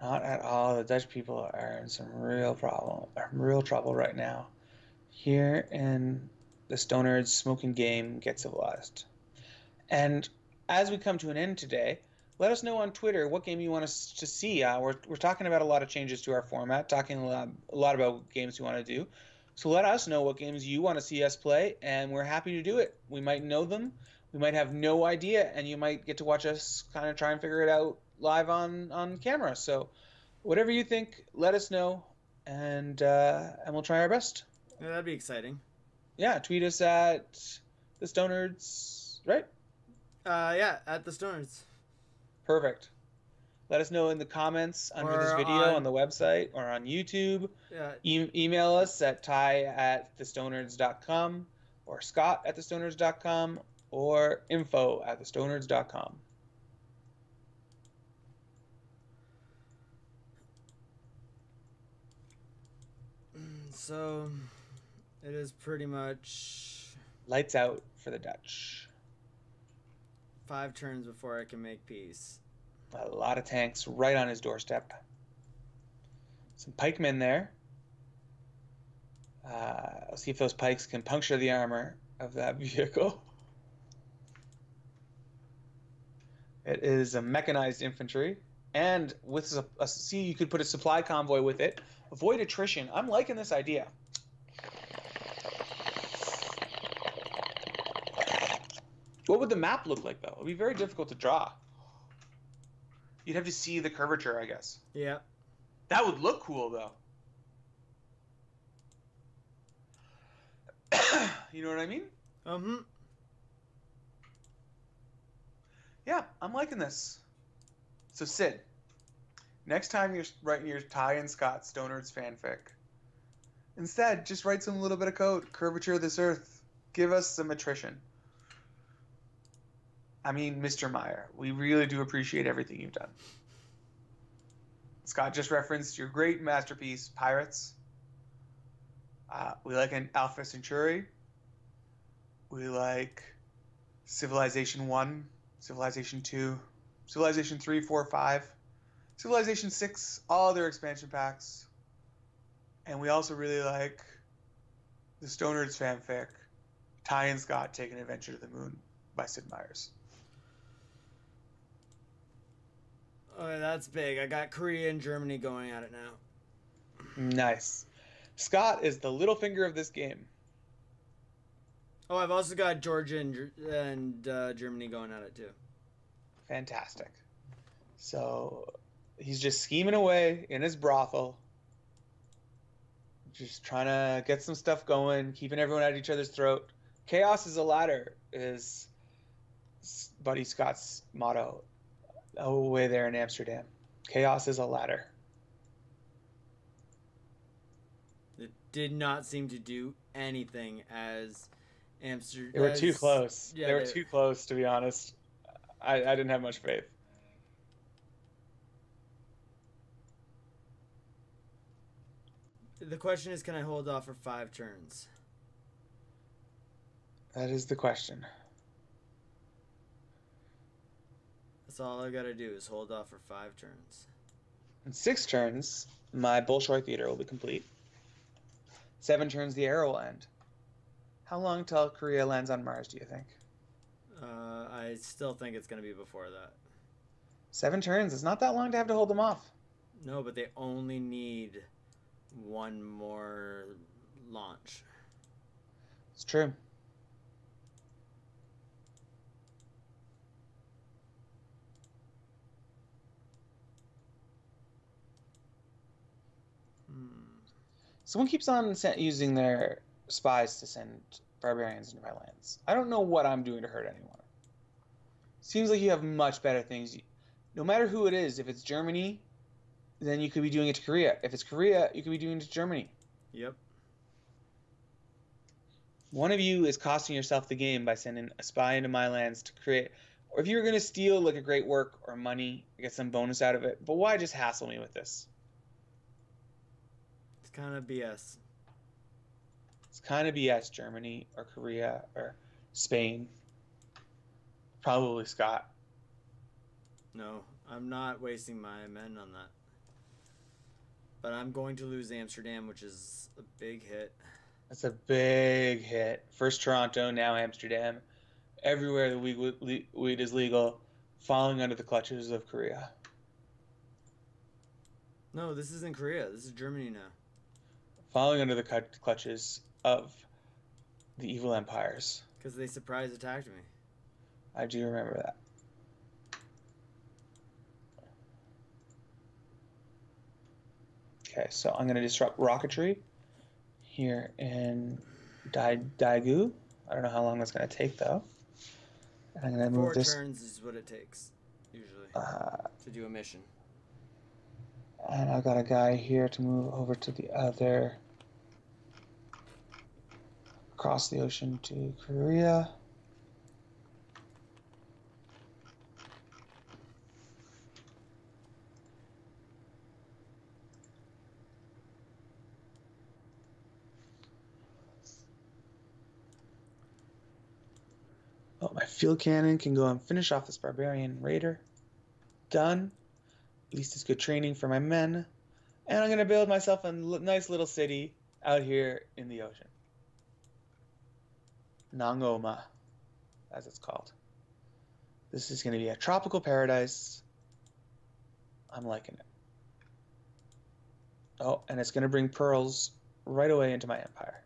Not at all. The Dutch people are in some real trouble right now. Here in the Stonerds smoking game get civilized. And as we come to an end today, let us know on Twitter what game you want us to see. We're talking about a lot of changes to our format, talking a lot about games we want to do. So let us know what games you want to see us play, and we're happy to do it. We might know them, we might have no idea, and you might get to watch us kind of try and figure it out live on camera. So whatever you think, let us know, and we'll try our best. Yeah, that'd be exciting. Yeah, tweet us at the Stonerds, right? Yeah, at the Stonerds. Perfect. Let us know in the comments under this video on the website or on YouTube. Yeah. Email us at ty@thestonerds.com or scott@thestonerds.com or info@thestonerds.com. So, it is pretty much Lights out for the Dutch. 5 turns before I can make peace. A lot of tanks right on his doorstep. Some pikemen there. I'll see if those pikes can puncture the armor of that vehicle. It is a mechanized infantry, and with see, you could put a supply convoy with it. Avoid attrition. I'm liking this idea. What would the map look like, though? It would be very difficult to draw. You'd have to see the curvature, I guess. Yeah. That would look cool, though. You know what I mean? Mm-hmm. Yeah, I'm liking this. So, Sid, next time you're writing your Ty and Scott Stonerds fanfic, instead, just write some little bit of code. Curvature of this earth. Give us some attrition. I mean, Mr. Meyer, we really do appreciate everything you've done. Scott just referenced your great masterpiece, Pirates. We like an Alpha Centauri. We like Civilization 1, Civilization 2, Civilization 3, 4, 5, Civilization 6, all their expansion packs. And we also really like the Stonerds fanfic, Ty and Scott Take an Adventure to the Moon by Sid Meier's. Oh, that's big. I got Korea and Germany going at it now. Nice. Scott is the little finger of this game. Oh, I've also got Georgia and Germany going at it too. Fantastic. So he's just scheming away in his brothel, just trying to get some stuff going, keeping everyone at each other's throat. Chaos is a ladder is Buddy Scott's motto. Way there in Amsterdam. Chaos is a ladder. It did not seem to do anything as Amsterdam. They were too close. Yeah, they were too close, to be honest. I didn't have much faith. The question is, can I hold off for 5 turns? That is the question. That's all I gotta do is hold off for 5 turns. In 6 turns, my Bolshoi Theater will be complete. 7 turns, the arrow will end. How long till Korea lands on Mars, do you think? I still think it's gonna be before that. 7 turns. It's not that long to have to hold them off. No, but they only need 1 more launch. It's true. Someone keeps on using their spies to send barbarians into my lands. I don't know what I'm doing to hurt anyone. Seems like you have much better things. No matter who it is, if it's Germany, then you could be doing it to Korea. If it's Korea, you could be doing it to Germany. Yep. One of you is costing yourself the game by sending a spy into my lands to create... Or if you were going to steal like a great work or money, get some bonus out of it. But why just hassle me with this? It's kind of BS. It's kind of BS, Germany or Korea or Spain. Probably Scott. No, I'm not wasting my men on that. But I'm going to lose Amsterdam, which is a big hit. That's a big hit. First Toronto, now Amsterdam. Everywhere the weed is legal, falling under the clutches of Korea. No, this isn't Korea. This is Germany now. Falling under the clutches of the evil empires. Because they surprise attacked me. I do remember that. Okay, so I'm going to disrupt rocketry here in Daegu. I don't know how long that's going to take, though. And I'm going to move this. 4 turns is what it takes, usually, to do a mission. And I've got a guy here to move over to the other, across the ocean to Korea. Oh, my field cannon can go and finish off this barbarian raider. Done. At least it's good training for my men. And I'm going to build myself a nice little city out here in the ocean. Nangoma, as it's called. This is going to be a tropical paradise. I'm liking it. Oh, and it's going to bring pearls right away into my empire.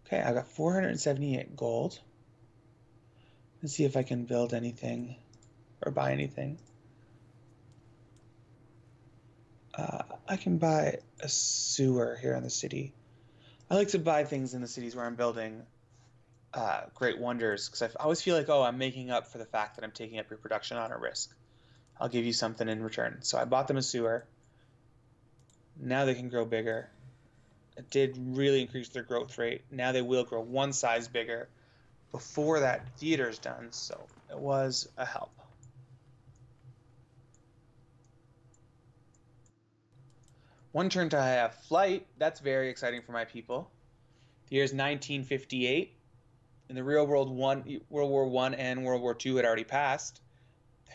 Okay, I got 478 gold. Let's see if I can build anything or buy anything. I can buy a sewer here in the city. I like to buy things in the cities where I'm building great wonders, because I always feel like, oh, I'm making up for the fact that I'm taking up your production on a risk. I'll give you something in return. So I bought them a sewer. Now they can grow bigger. It did really increase their growth rate. Now they will grow one size bigger before that theater's done, so it was a help. One turn to have flight. That's very exciting for my people. The year's 1958. In the real world, World War I and World War II had already passed.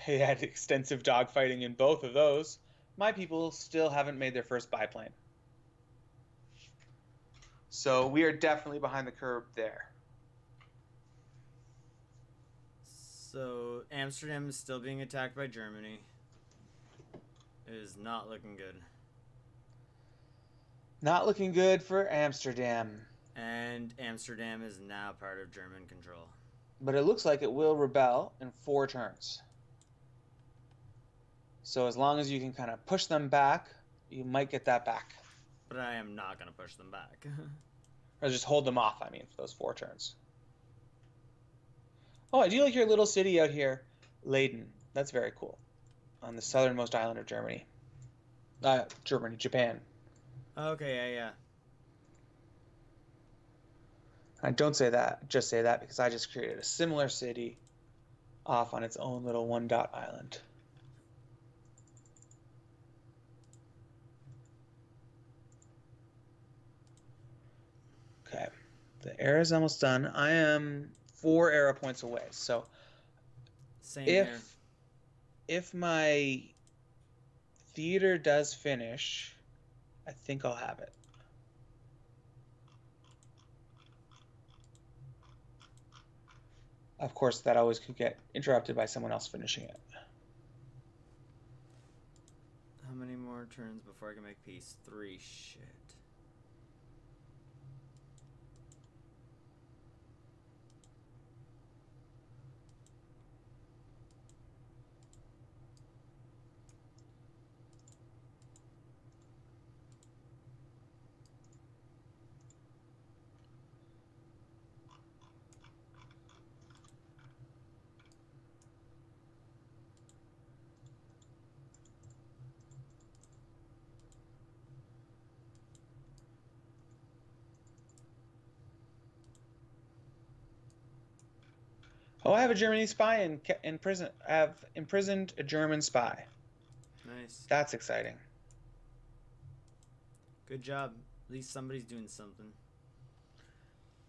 They had extensive dogfighting in both of those. My people still haven't made their first biplane. So we are definitely behind the curve there. So Amsterdam is still being attacked by Germany. It is not looking good. Not looking good for Amsterdam. And Amsterdam is now part of German control. But it looks like it will rebel in 4 turns. So as long as you can kind of push them back, you might get that back. But I am not going to push them back. Or just hold them off, I mean, for those 4 turns. Oh, I do like your little city out here, Leyden. That's very cool. On the southernmost island of Germany. Japan. Okay, yeah. I don't say that, just say that because I just created a similar city off on its own little 1-dot island. Okay, the era is almost done. I am 4 era points away, so Same here. If my theater does finish, I think I'll have it. Of course, that always could get interrupted by someone else finishing it. How many more turns before I can make peace? 3. Shit. Oh, I have a German spy in prison. I have imprisoned a German spy. Nice. That's exciting. Good job. At least somebody's doing something.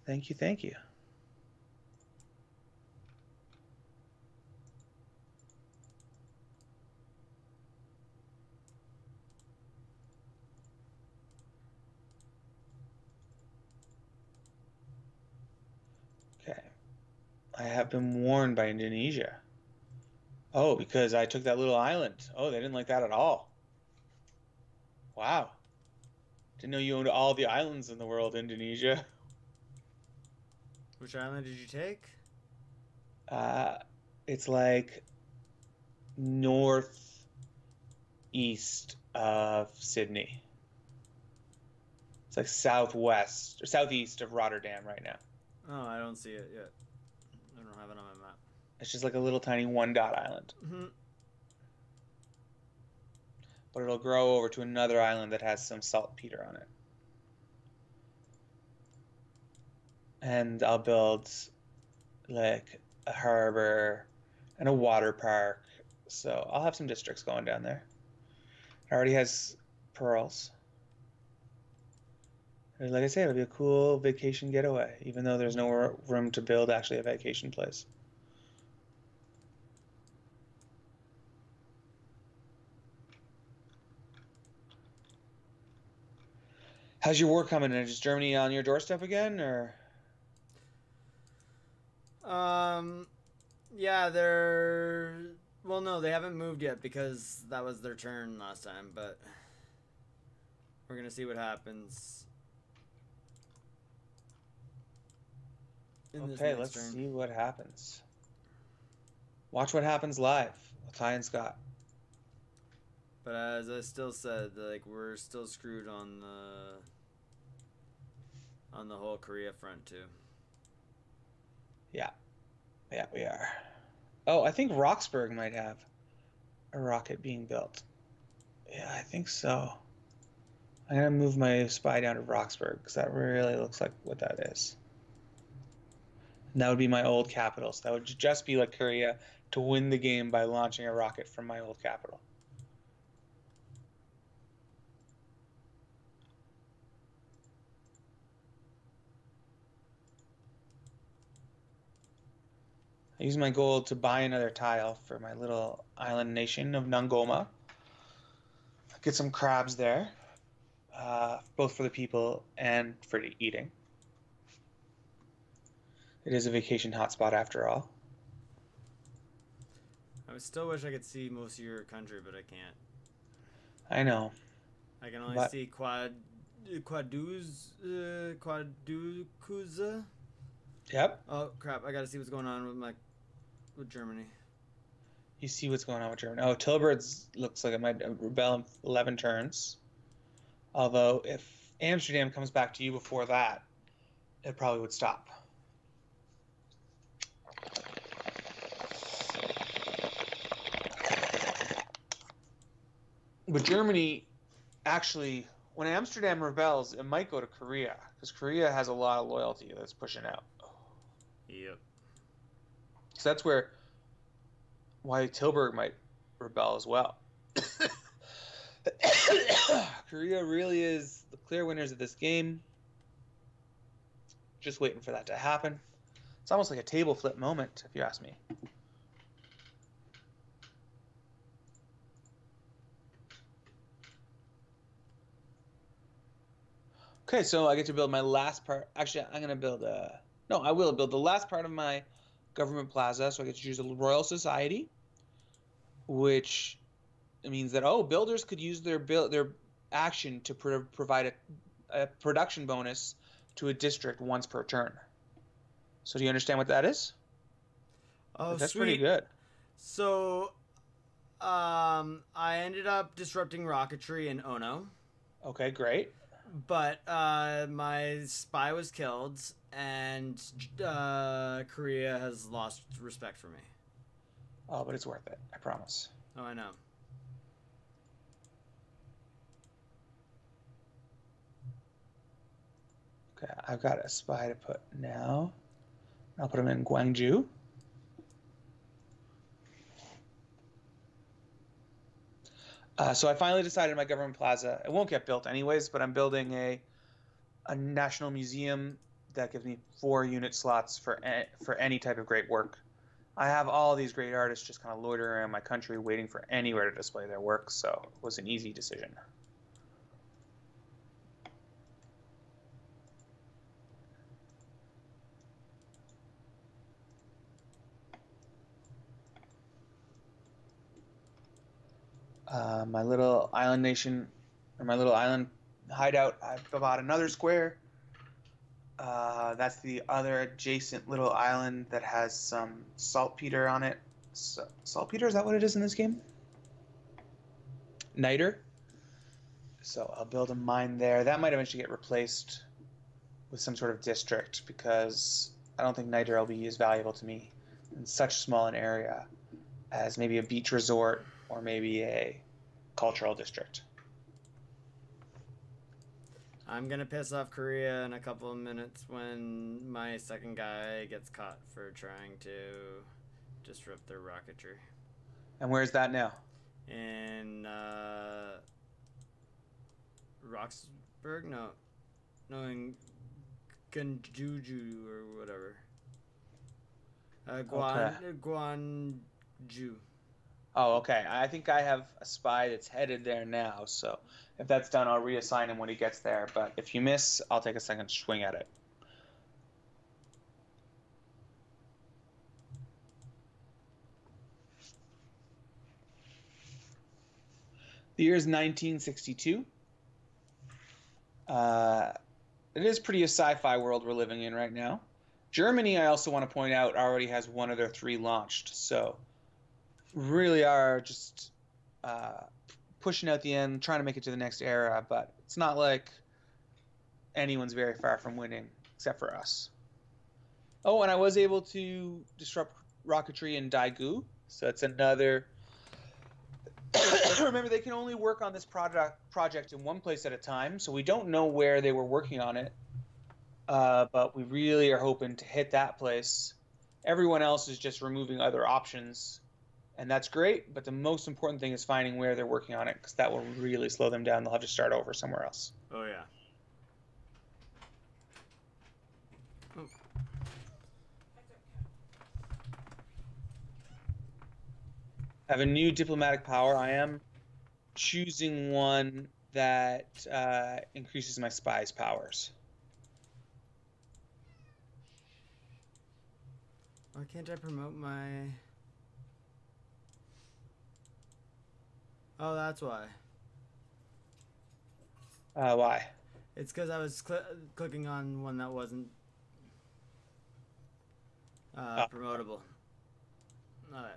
Thank you, thank you. Okay. I have been warned by Indonesia. Oh, because I took that little island. Oh, they didn't like that at all. Wow. Didn't know you owned all the islands in the world, Indonesia. Which island did you take? It's like northeast of Sydney. It's like southwest or southeast of Rotterdam right now. Oh, I don't see it yet. I don't have it on my map. It's just like a little tiny one dot island. Mm-hmm. But it'll grow over to another island that has some saltpeter on it. And I'll build like a harbor and a water park. So I'll have some districts going down there. It already has pearls. And like I say, it'll be a cool vacation getaway, even though there's no room to build actually a vacation place. How's your war coming in? Is Germany on your doorstep again, or? Yeah, they're... Well, no, they haven't moved yet because that was their turn last time, but we're gonna see what happens. Okay, let's see what happens. Watch what happens live with Ty and Scott. But as I still said, like, we're still screwed on the whole Korea front too. Yeah, we are. Oh, I think Roxburgh might have a rocket being built. Yeah, I think so. I'm gonna move my spy down to Roxburgh because that really looks like what that is. And that would be my old capital. So that would just be like Korea to win the game by launching a rocket from my old capital. I use my gold to buy another tile for my little island nation of Nangoma. Get some crabs there, both for the people and for the eating. It is a vacation hotspot after all. I still wish I could see most of your country, but I can't. I know. I can only see Quadukuza. Yep. Oh crap! I gotta see what's going on with Germany. You see what's going on with Germany. Oh, Tilburg looks like it might rebel in 11 turns. Although if Amsterdam comes back to you before that, it probably would stop. But Germany, actually, when Amsterdam rebels, it might go to Korea, because Korea has a lot of loyalty that's pushing out. Yep. So that's why Tilburg might rebel as well. Korea really is the clear winners of this game. Just waiting for that to happen. It's almost like a table flip moment, if you ask me. Okay, so I get to build my last part. Actually, I'm going to build I will build the last part of my government plaza. So I get to choose a Royal Society, which means that, builders could use their action to provide a production bonus to a district once per turn. So do you understand what that is? Oh, that's sweet. Pretty good. So, I ended up disrupting rocketry in Ono. Okay, great. But my spy was killed, and Korea has lost respect for me. Oh, but it's worth it. I promise. Oh, I know. Okay, I've got a spy to put now. I'll put him in Gwangju. So I finally decided my government plaza. It won't get built anyways, but I'm building a national museum that gives me 4 unit slots for any type of great work. I have all these great artists just kind of loitering around my country waiting for anywhere to display their work, so it was an easy decision. My little island nation, or my little island hideout, I've bought another square. That's the other adjacent little island that has some saltpeter on it. Saltpeter, is that what it is in this game? Niter. So I'll build a mine there. That might eventually get replaced with some sort of district because I don't think niter will be as valuable to me in such small an area as maybe a beach resort or maybe a cultural district. I'm gonna piss off Korea in a couple of minutes when my second guy gets caught for trying to disrupt their rocketry. And where's that now? In Roxburgh? No, in Ganjuju or whatever. Guanju. Oh, okay. I think I have a spy that's headed there now, so if that's done, I'll reassign him when he gets there. But if you miss, I'll take a second swing at it. The year is 1962. It is pretty a sci-fi world we're living in right now. Germany, I also want to point out, already has 1 of their 3 launched, so really are just pushing out the end, trying to make it to the next era, but it's not like anyone's very far from winning, except for us. Oh, and I was able to disrupt rocketry in Daegu, so it's another... Remember, they can only work on this project in one place at a time, so we don't know where they were working on it, but we really are hoping to hit that place. Everyone else is just removing other options, and that's great, but the most important thing is finding where they're working on it, because that will really slow them down. They'll have to start over somewhere else. Oh, yeah. Oh. I have a new diplomatic power. I am choosing one that increases my spy's powers. Why can't I promote my... Oh, that's why. Why? It's because I was clicking on one that wasn't promotable. Alright.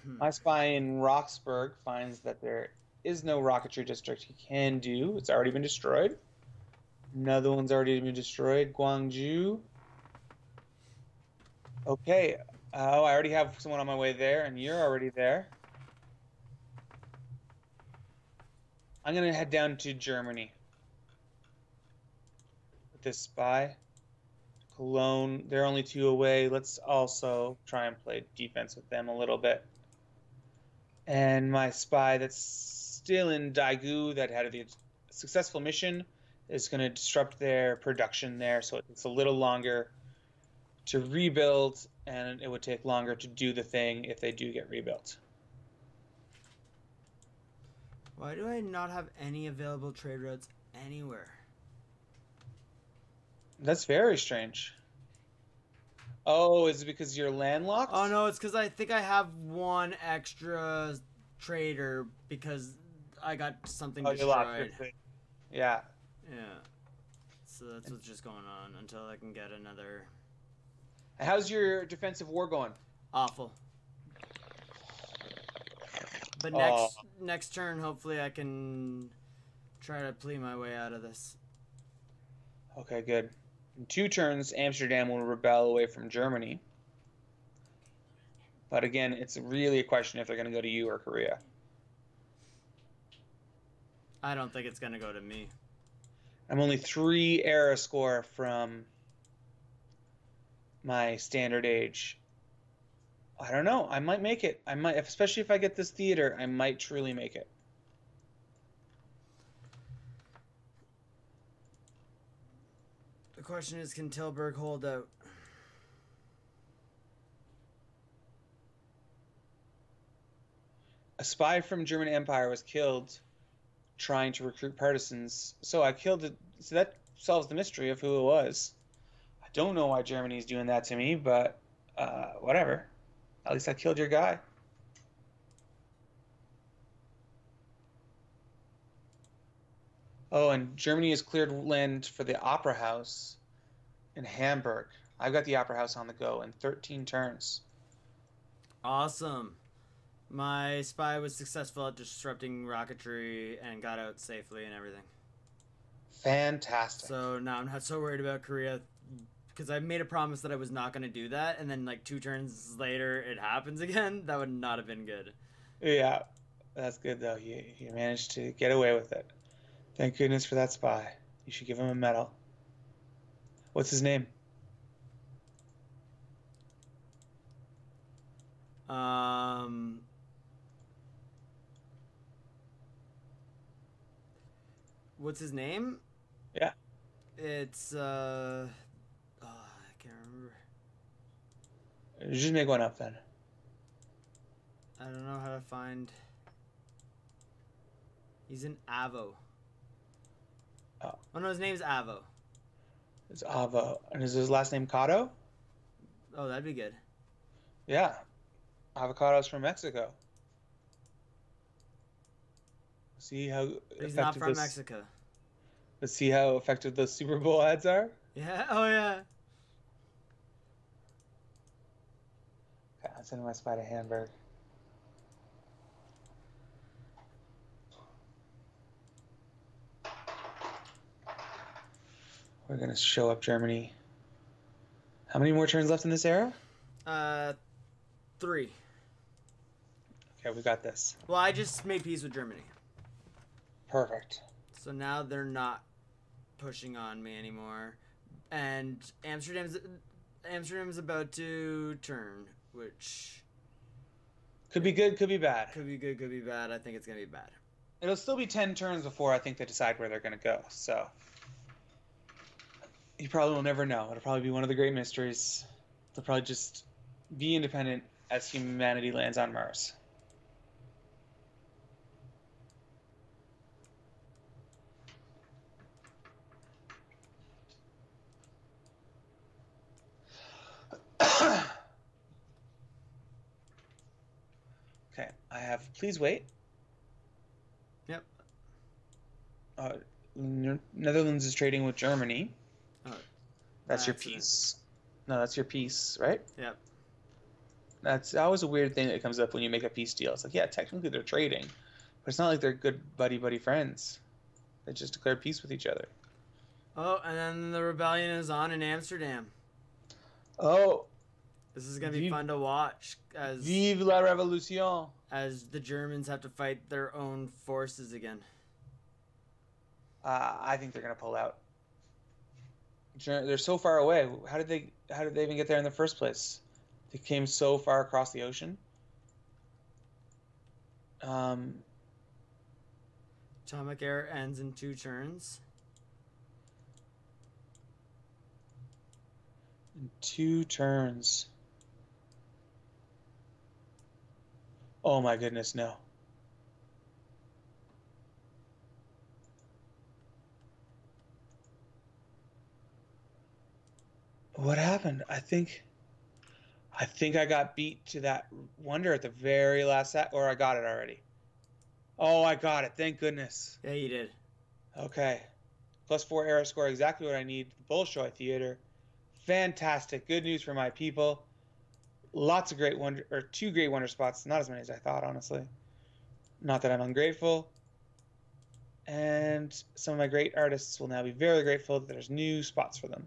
My spy in Roxburgh finds that there is no rocketry district he can do. It's already been destroyed. Another one's already been destroyed. Gwangju. Okay. Oh, I already have someone on my way there, and you're already there. I'm going to head down to Germany with this spy. Cologne, they're only 2 away. Let's also try and play defense with them a little bit. And my spy that's still in Daegu that had a successful mission is going to disrupt their production there, so it's a little longer to rebuild, and it would take longer to do the thing if they do get rebuilt. Why do I not have any available trade routes anywhere? That's very strange. Oh, is it because you're landlocked? Oh no, it's because I think I have 1 extra trader because I got something destroyed. Yeah. Yeah. So that's what's just going on until I can get another. How's your defensive war going? Awful. But next turn, hopefully I can try to plea my way out of this. Okay, good. In 2 turns, Amsterdam will rebel away from Germany. But again, it's really a question if they're going to go to you or Korea. I don't think it's going to go to me. I'm only 3 era score from my standard age. I don't know. I might make it. I might, especially if I get this theater, I might truly make it. The question is, can Tilburg hold out? A spy from German Empire was killed trying to recruit partisans. So I killed it. So that solves the mystery of who it was. I don't know why Germany's doing that to me, but whatever. At least I killed your guy. Oh, and Germany has cleared land for the Opera House in Hamburg. I've got the Opera House on the go in 13 turns. Awesome. My spy was successful at disrupting rocketry and got out safely and everything. Fantastic. So now I'm not so worried about Korea, because I made a promise that I was not going to do that, and then like 2 turns later it happens again. That would not have been good. Yeah, that's good though. You managed to get away with it. Thank goodness for that spy. You should give him a medal. What's his name? What's his name? Yeah. It's I can't remember. Just make one up then. I don't know how to find. He's in Avo. Oh no, his name's Avo. It's Avo. And is his last name Cotto? Oh, that'd be good. Yeah. Avocados from Mexico. See how He's not from Mexico. Let's see how effective those Super Bowl ads are. Yeah. Oh yeah. Okay, I'm sending my spy to Hamburg. We're gonna show up Germany. How many more turns left in this era? 3. Okay, we got this. Well, I just made peace with Germany. Perfect. So now they're not pushing on me anymore, and Amsterdam's about to turn, which could be good, could be bad. Could be good, could be bad. I think it's gonna be bad. It'll still be 10 turns before I think they decide where they're gonna go. So you probably will never know. It'll probably be one of the great mysteries. They'll probably just be independent as humanity lands on Mars. Okay, I have please wait. Yep. Netherlands is trading with Germany. Oh, that's your piece. No, that's your piece, right? Yep. That's always a weird thing that comes up when you make a peace deal. It's like, yeah, technically they're trading, but it's not like they're good buddy friends. They just declared peace with each other. Oh, and then the rebellion is on in Amsterdam. Oh. This is going to be fun to watch. Vive la Révolution. As the Germans have to fight their own forces again. I think they're going to pull out. They're so far away. How did they even get there in the first place? They came so far across the ocean. Atomic era ends in 2 turns. In 2 turns. Oh my goodness, no. What happened? I think I got beat to that wonder at the very last set, or I got it already. Oh, I got it. Thank goodness. Yeah, you did. Okay. +4 era score, exactly what I need. Bolshoi Theater. Fantastic. Good news for my people. Lots of great wonder, or 2 great wonder spots. Not as many as I thought, honestly. Not that I'm ungrateful. And some of my great artists will now be very grateful that there's new spots for them.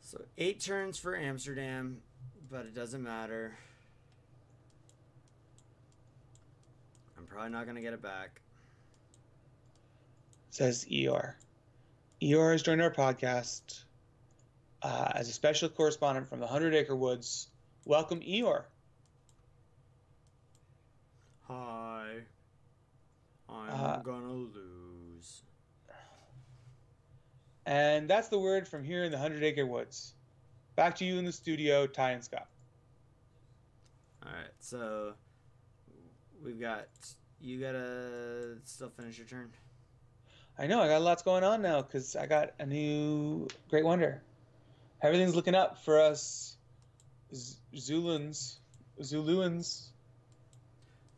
So 8 turns for Amsterdam, but it doesn't matter. I'm probably not going to get it back. Says Eeyore. Eeyore has joined our podcast as a special correspondent from the 100 Acre Woods. Welcome, Eeyore. Hi. I'm gonna lose. And that's the word from here in the 100 Acre Woods. Back to you in the studio, Ty and Scott. Alright, so we've got... You gotta still finish your turn. I know, I got lots going on now because I got a new Great Wonder. Everything's looking up for us Zuluans.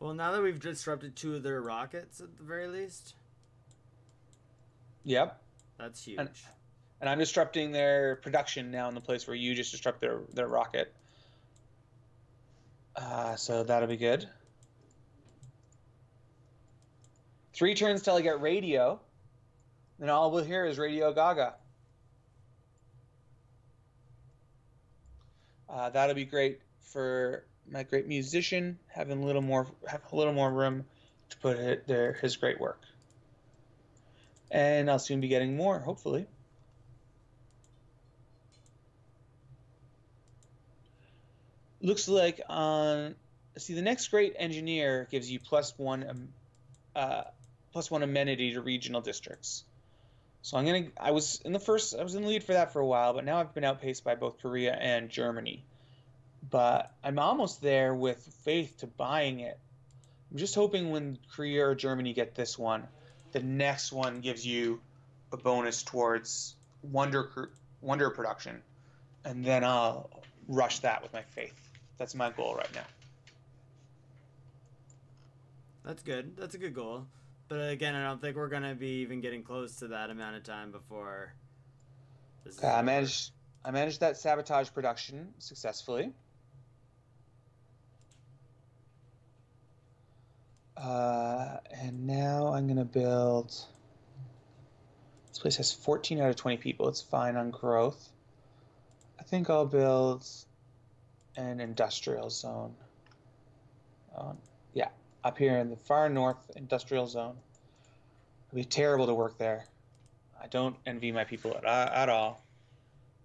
Well, now that we've disrupted 2 of their rockets at the very least. Yep. That's huge. And I'm disrupting their production now in the place where you just disrupt their rocket. So that'll be good. 3 turns till I get radio. Then all we'll hear is Radio Gaga. That'll be great for my great musician having a little more room to put his great work. And I'll soon be getting more, hopefully. Looks like the next great engineer gives you +1 amenity to regional districts. So I was in the lead for that for a while, but now I've been outpaced by both Korea and Germany. But I'm almost there with faith to buying it. I'm just hoping when Korea or Germany get this one, the next one gives you a bonus towards wonder production, and then I'll rush that with my faith. That's my goal right now. That's good. That's a good goal. But again, I don't think we're going to be even getting close to that amount of time before this is I managed that sabotage production successfully. And now I'm going to build... This place has 14 out of 20 people. It's fine on growth. I think I'll build an industrial zone. Yeah, up here in the far north industrial zone. It'll be terrible to work there. I don't envy my people at all.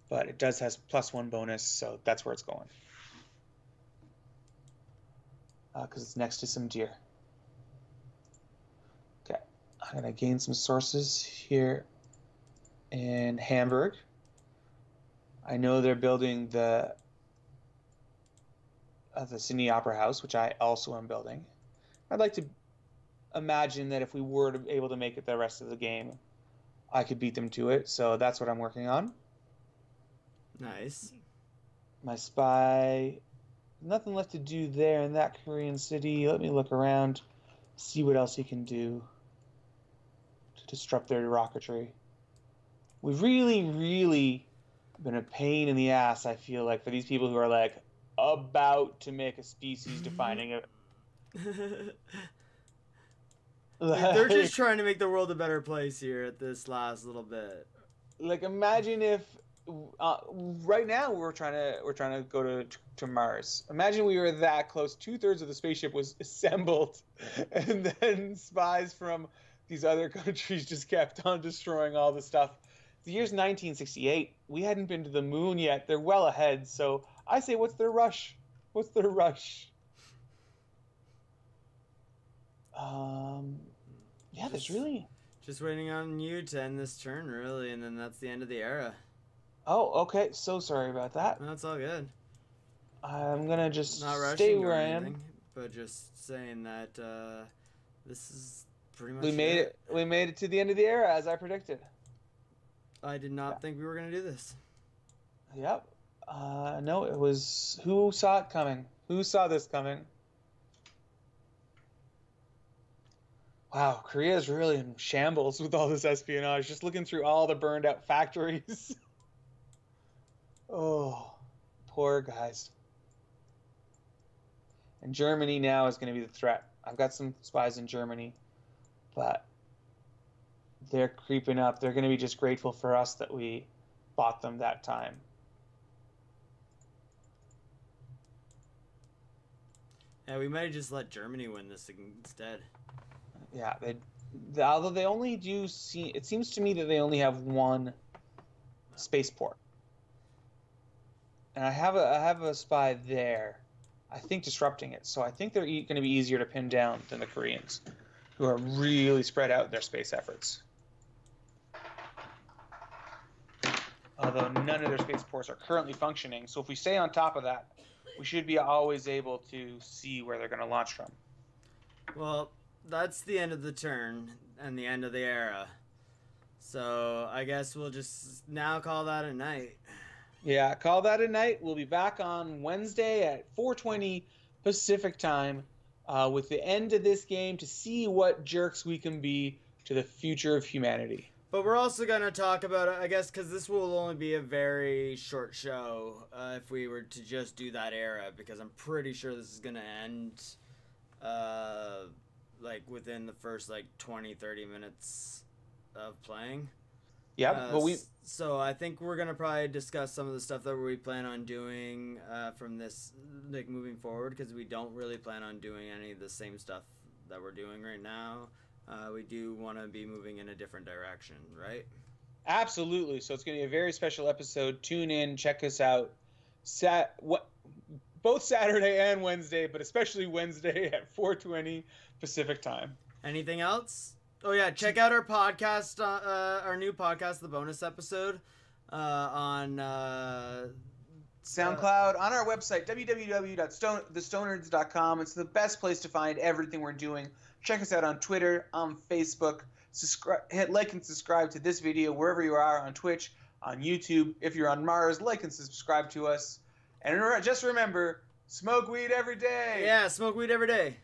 But it does has +1 bonus, so that's where it's going. Because it's next to some deer. Okay, I'm going to gain some sources here in Hamburg. I know they're building the Sydney Opera House, which I also am building. I'd like to imagine that if we were able to make it the rest of the game, I could beat them to it, so that's what I'm working on. Nice. My spy, nothing left to do there in that Korean city. Let me look around, see what else he can do to disrupt their rocketry. We've really, really been a pain in the ass, I feel like, for these people who are like about to make a species defining it. They're just trying to make the world a better place here at this last little bit. Like, imagine if right now we're trying to go to Mars. Imagine we were that close. 2/3 of the spaceship was assembled, and then spies from these other countries just kept on destroying all the stuff. The year's 1968. We hadn't been to the moon yet. They're well ahead. So I say, what's their rush? What's their rush? Yeah, there's really... Just waiting on you to end this turn, really, and then that's the end of the era. Oh, okay. So sorry about that. No, it's all good. I'm gonna just Not rushing stay or where I anything, am. but just saying that this is pretty much We made it. We made it to the end of the era, as I predicted. I did not think we were going to do this. Yep. No, it was... Who saw it coming? Who saw this coming? Wow, Korea's really in shambles with all this espionage. Just looking through all the burned out factories. Oh, poor guys. And Germany now is going to be the threat. I've got some spies in Germany, but they're creeping up. They're going to be just grateful for us that we bought them that time. Yeah, we might have just let Germany win this instead. Yeah, although they only do see... It seems to me that they only have one spaceport. And I have a spy there, I think, disrupting it. So I think they're going to be easier to pin down than the Koreans, who are really spread out in their space efforts. Although none of their spaceports are currently functioning, so if we stay on top of that, we should be always able to see where they're going to launch from. Well, that's the end of the turn and the end of the era. So I guess we'll just now call that a night. Yeah, call that a night. We'll be back on Wednesday at 4:20 Pacific time with the end of this game to see what jerks we can be to the future of humanity. But we're also going to talk about, I guess, because this will only be a very short show if we were to just do that era, because I'm pretty sure this is going to end like within the first like 20, 30 minutes of playing. Yeah, but So I think we're going to probably discuss some of the stuff that we plan on doing from this, like moving forward, because we don't really plan on doing any of the same stuff that we're doing right now. We do want to be moving in a different direction, right? Absolutely. So it's going to be a very special episode. Tune in, check us out. Both Saturday and Wednesday, but especially Wednesday at 4:20 Pacific time. Anything else? Oh yeah, check out our podcast, our new podcast, the bonus episode, on SoundCloud, on our website, www.thestonerds.com. It's the best place to find everything we're doing. Check us out on Twitter, on Facebook. Hit like and subscribe to this video wherever you are, on Twitch, on YouTube. If you're on Mars, like and subscribe to us. And just remember, smoke weed every day. Yeah, smoke weed every day.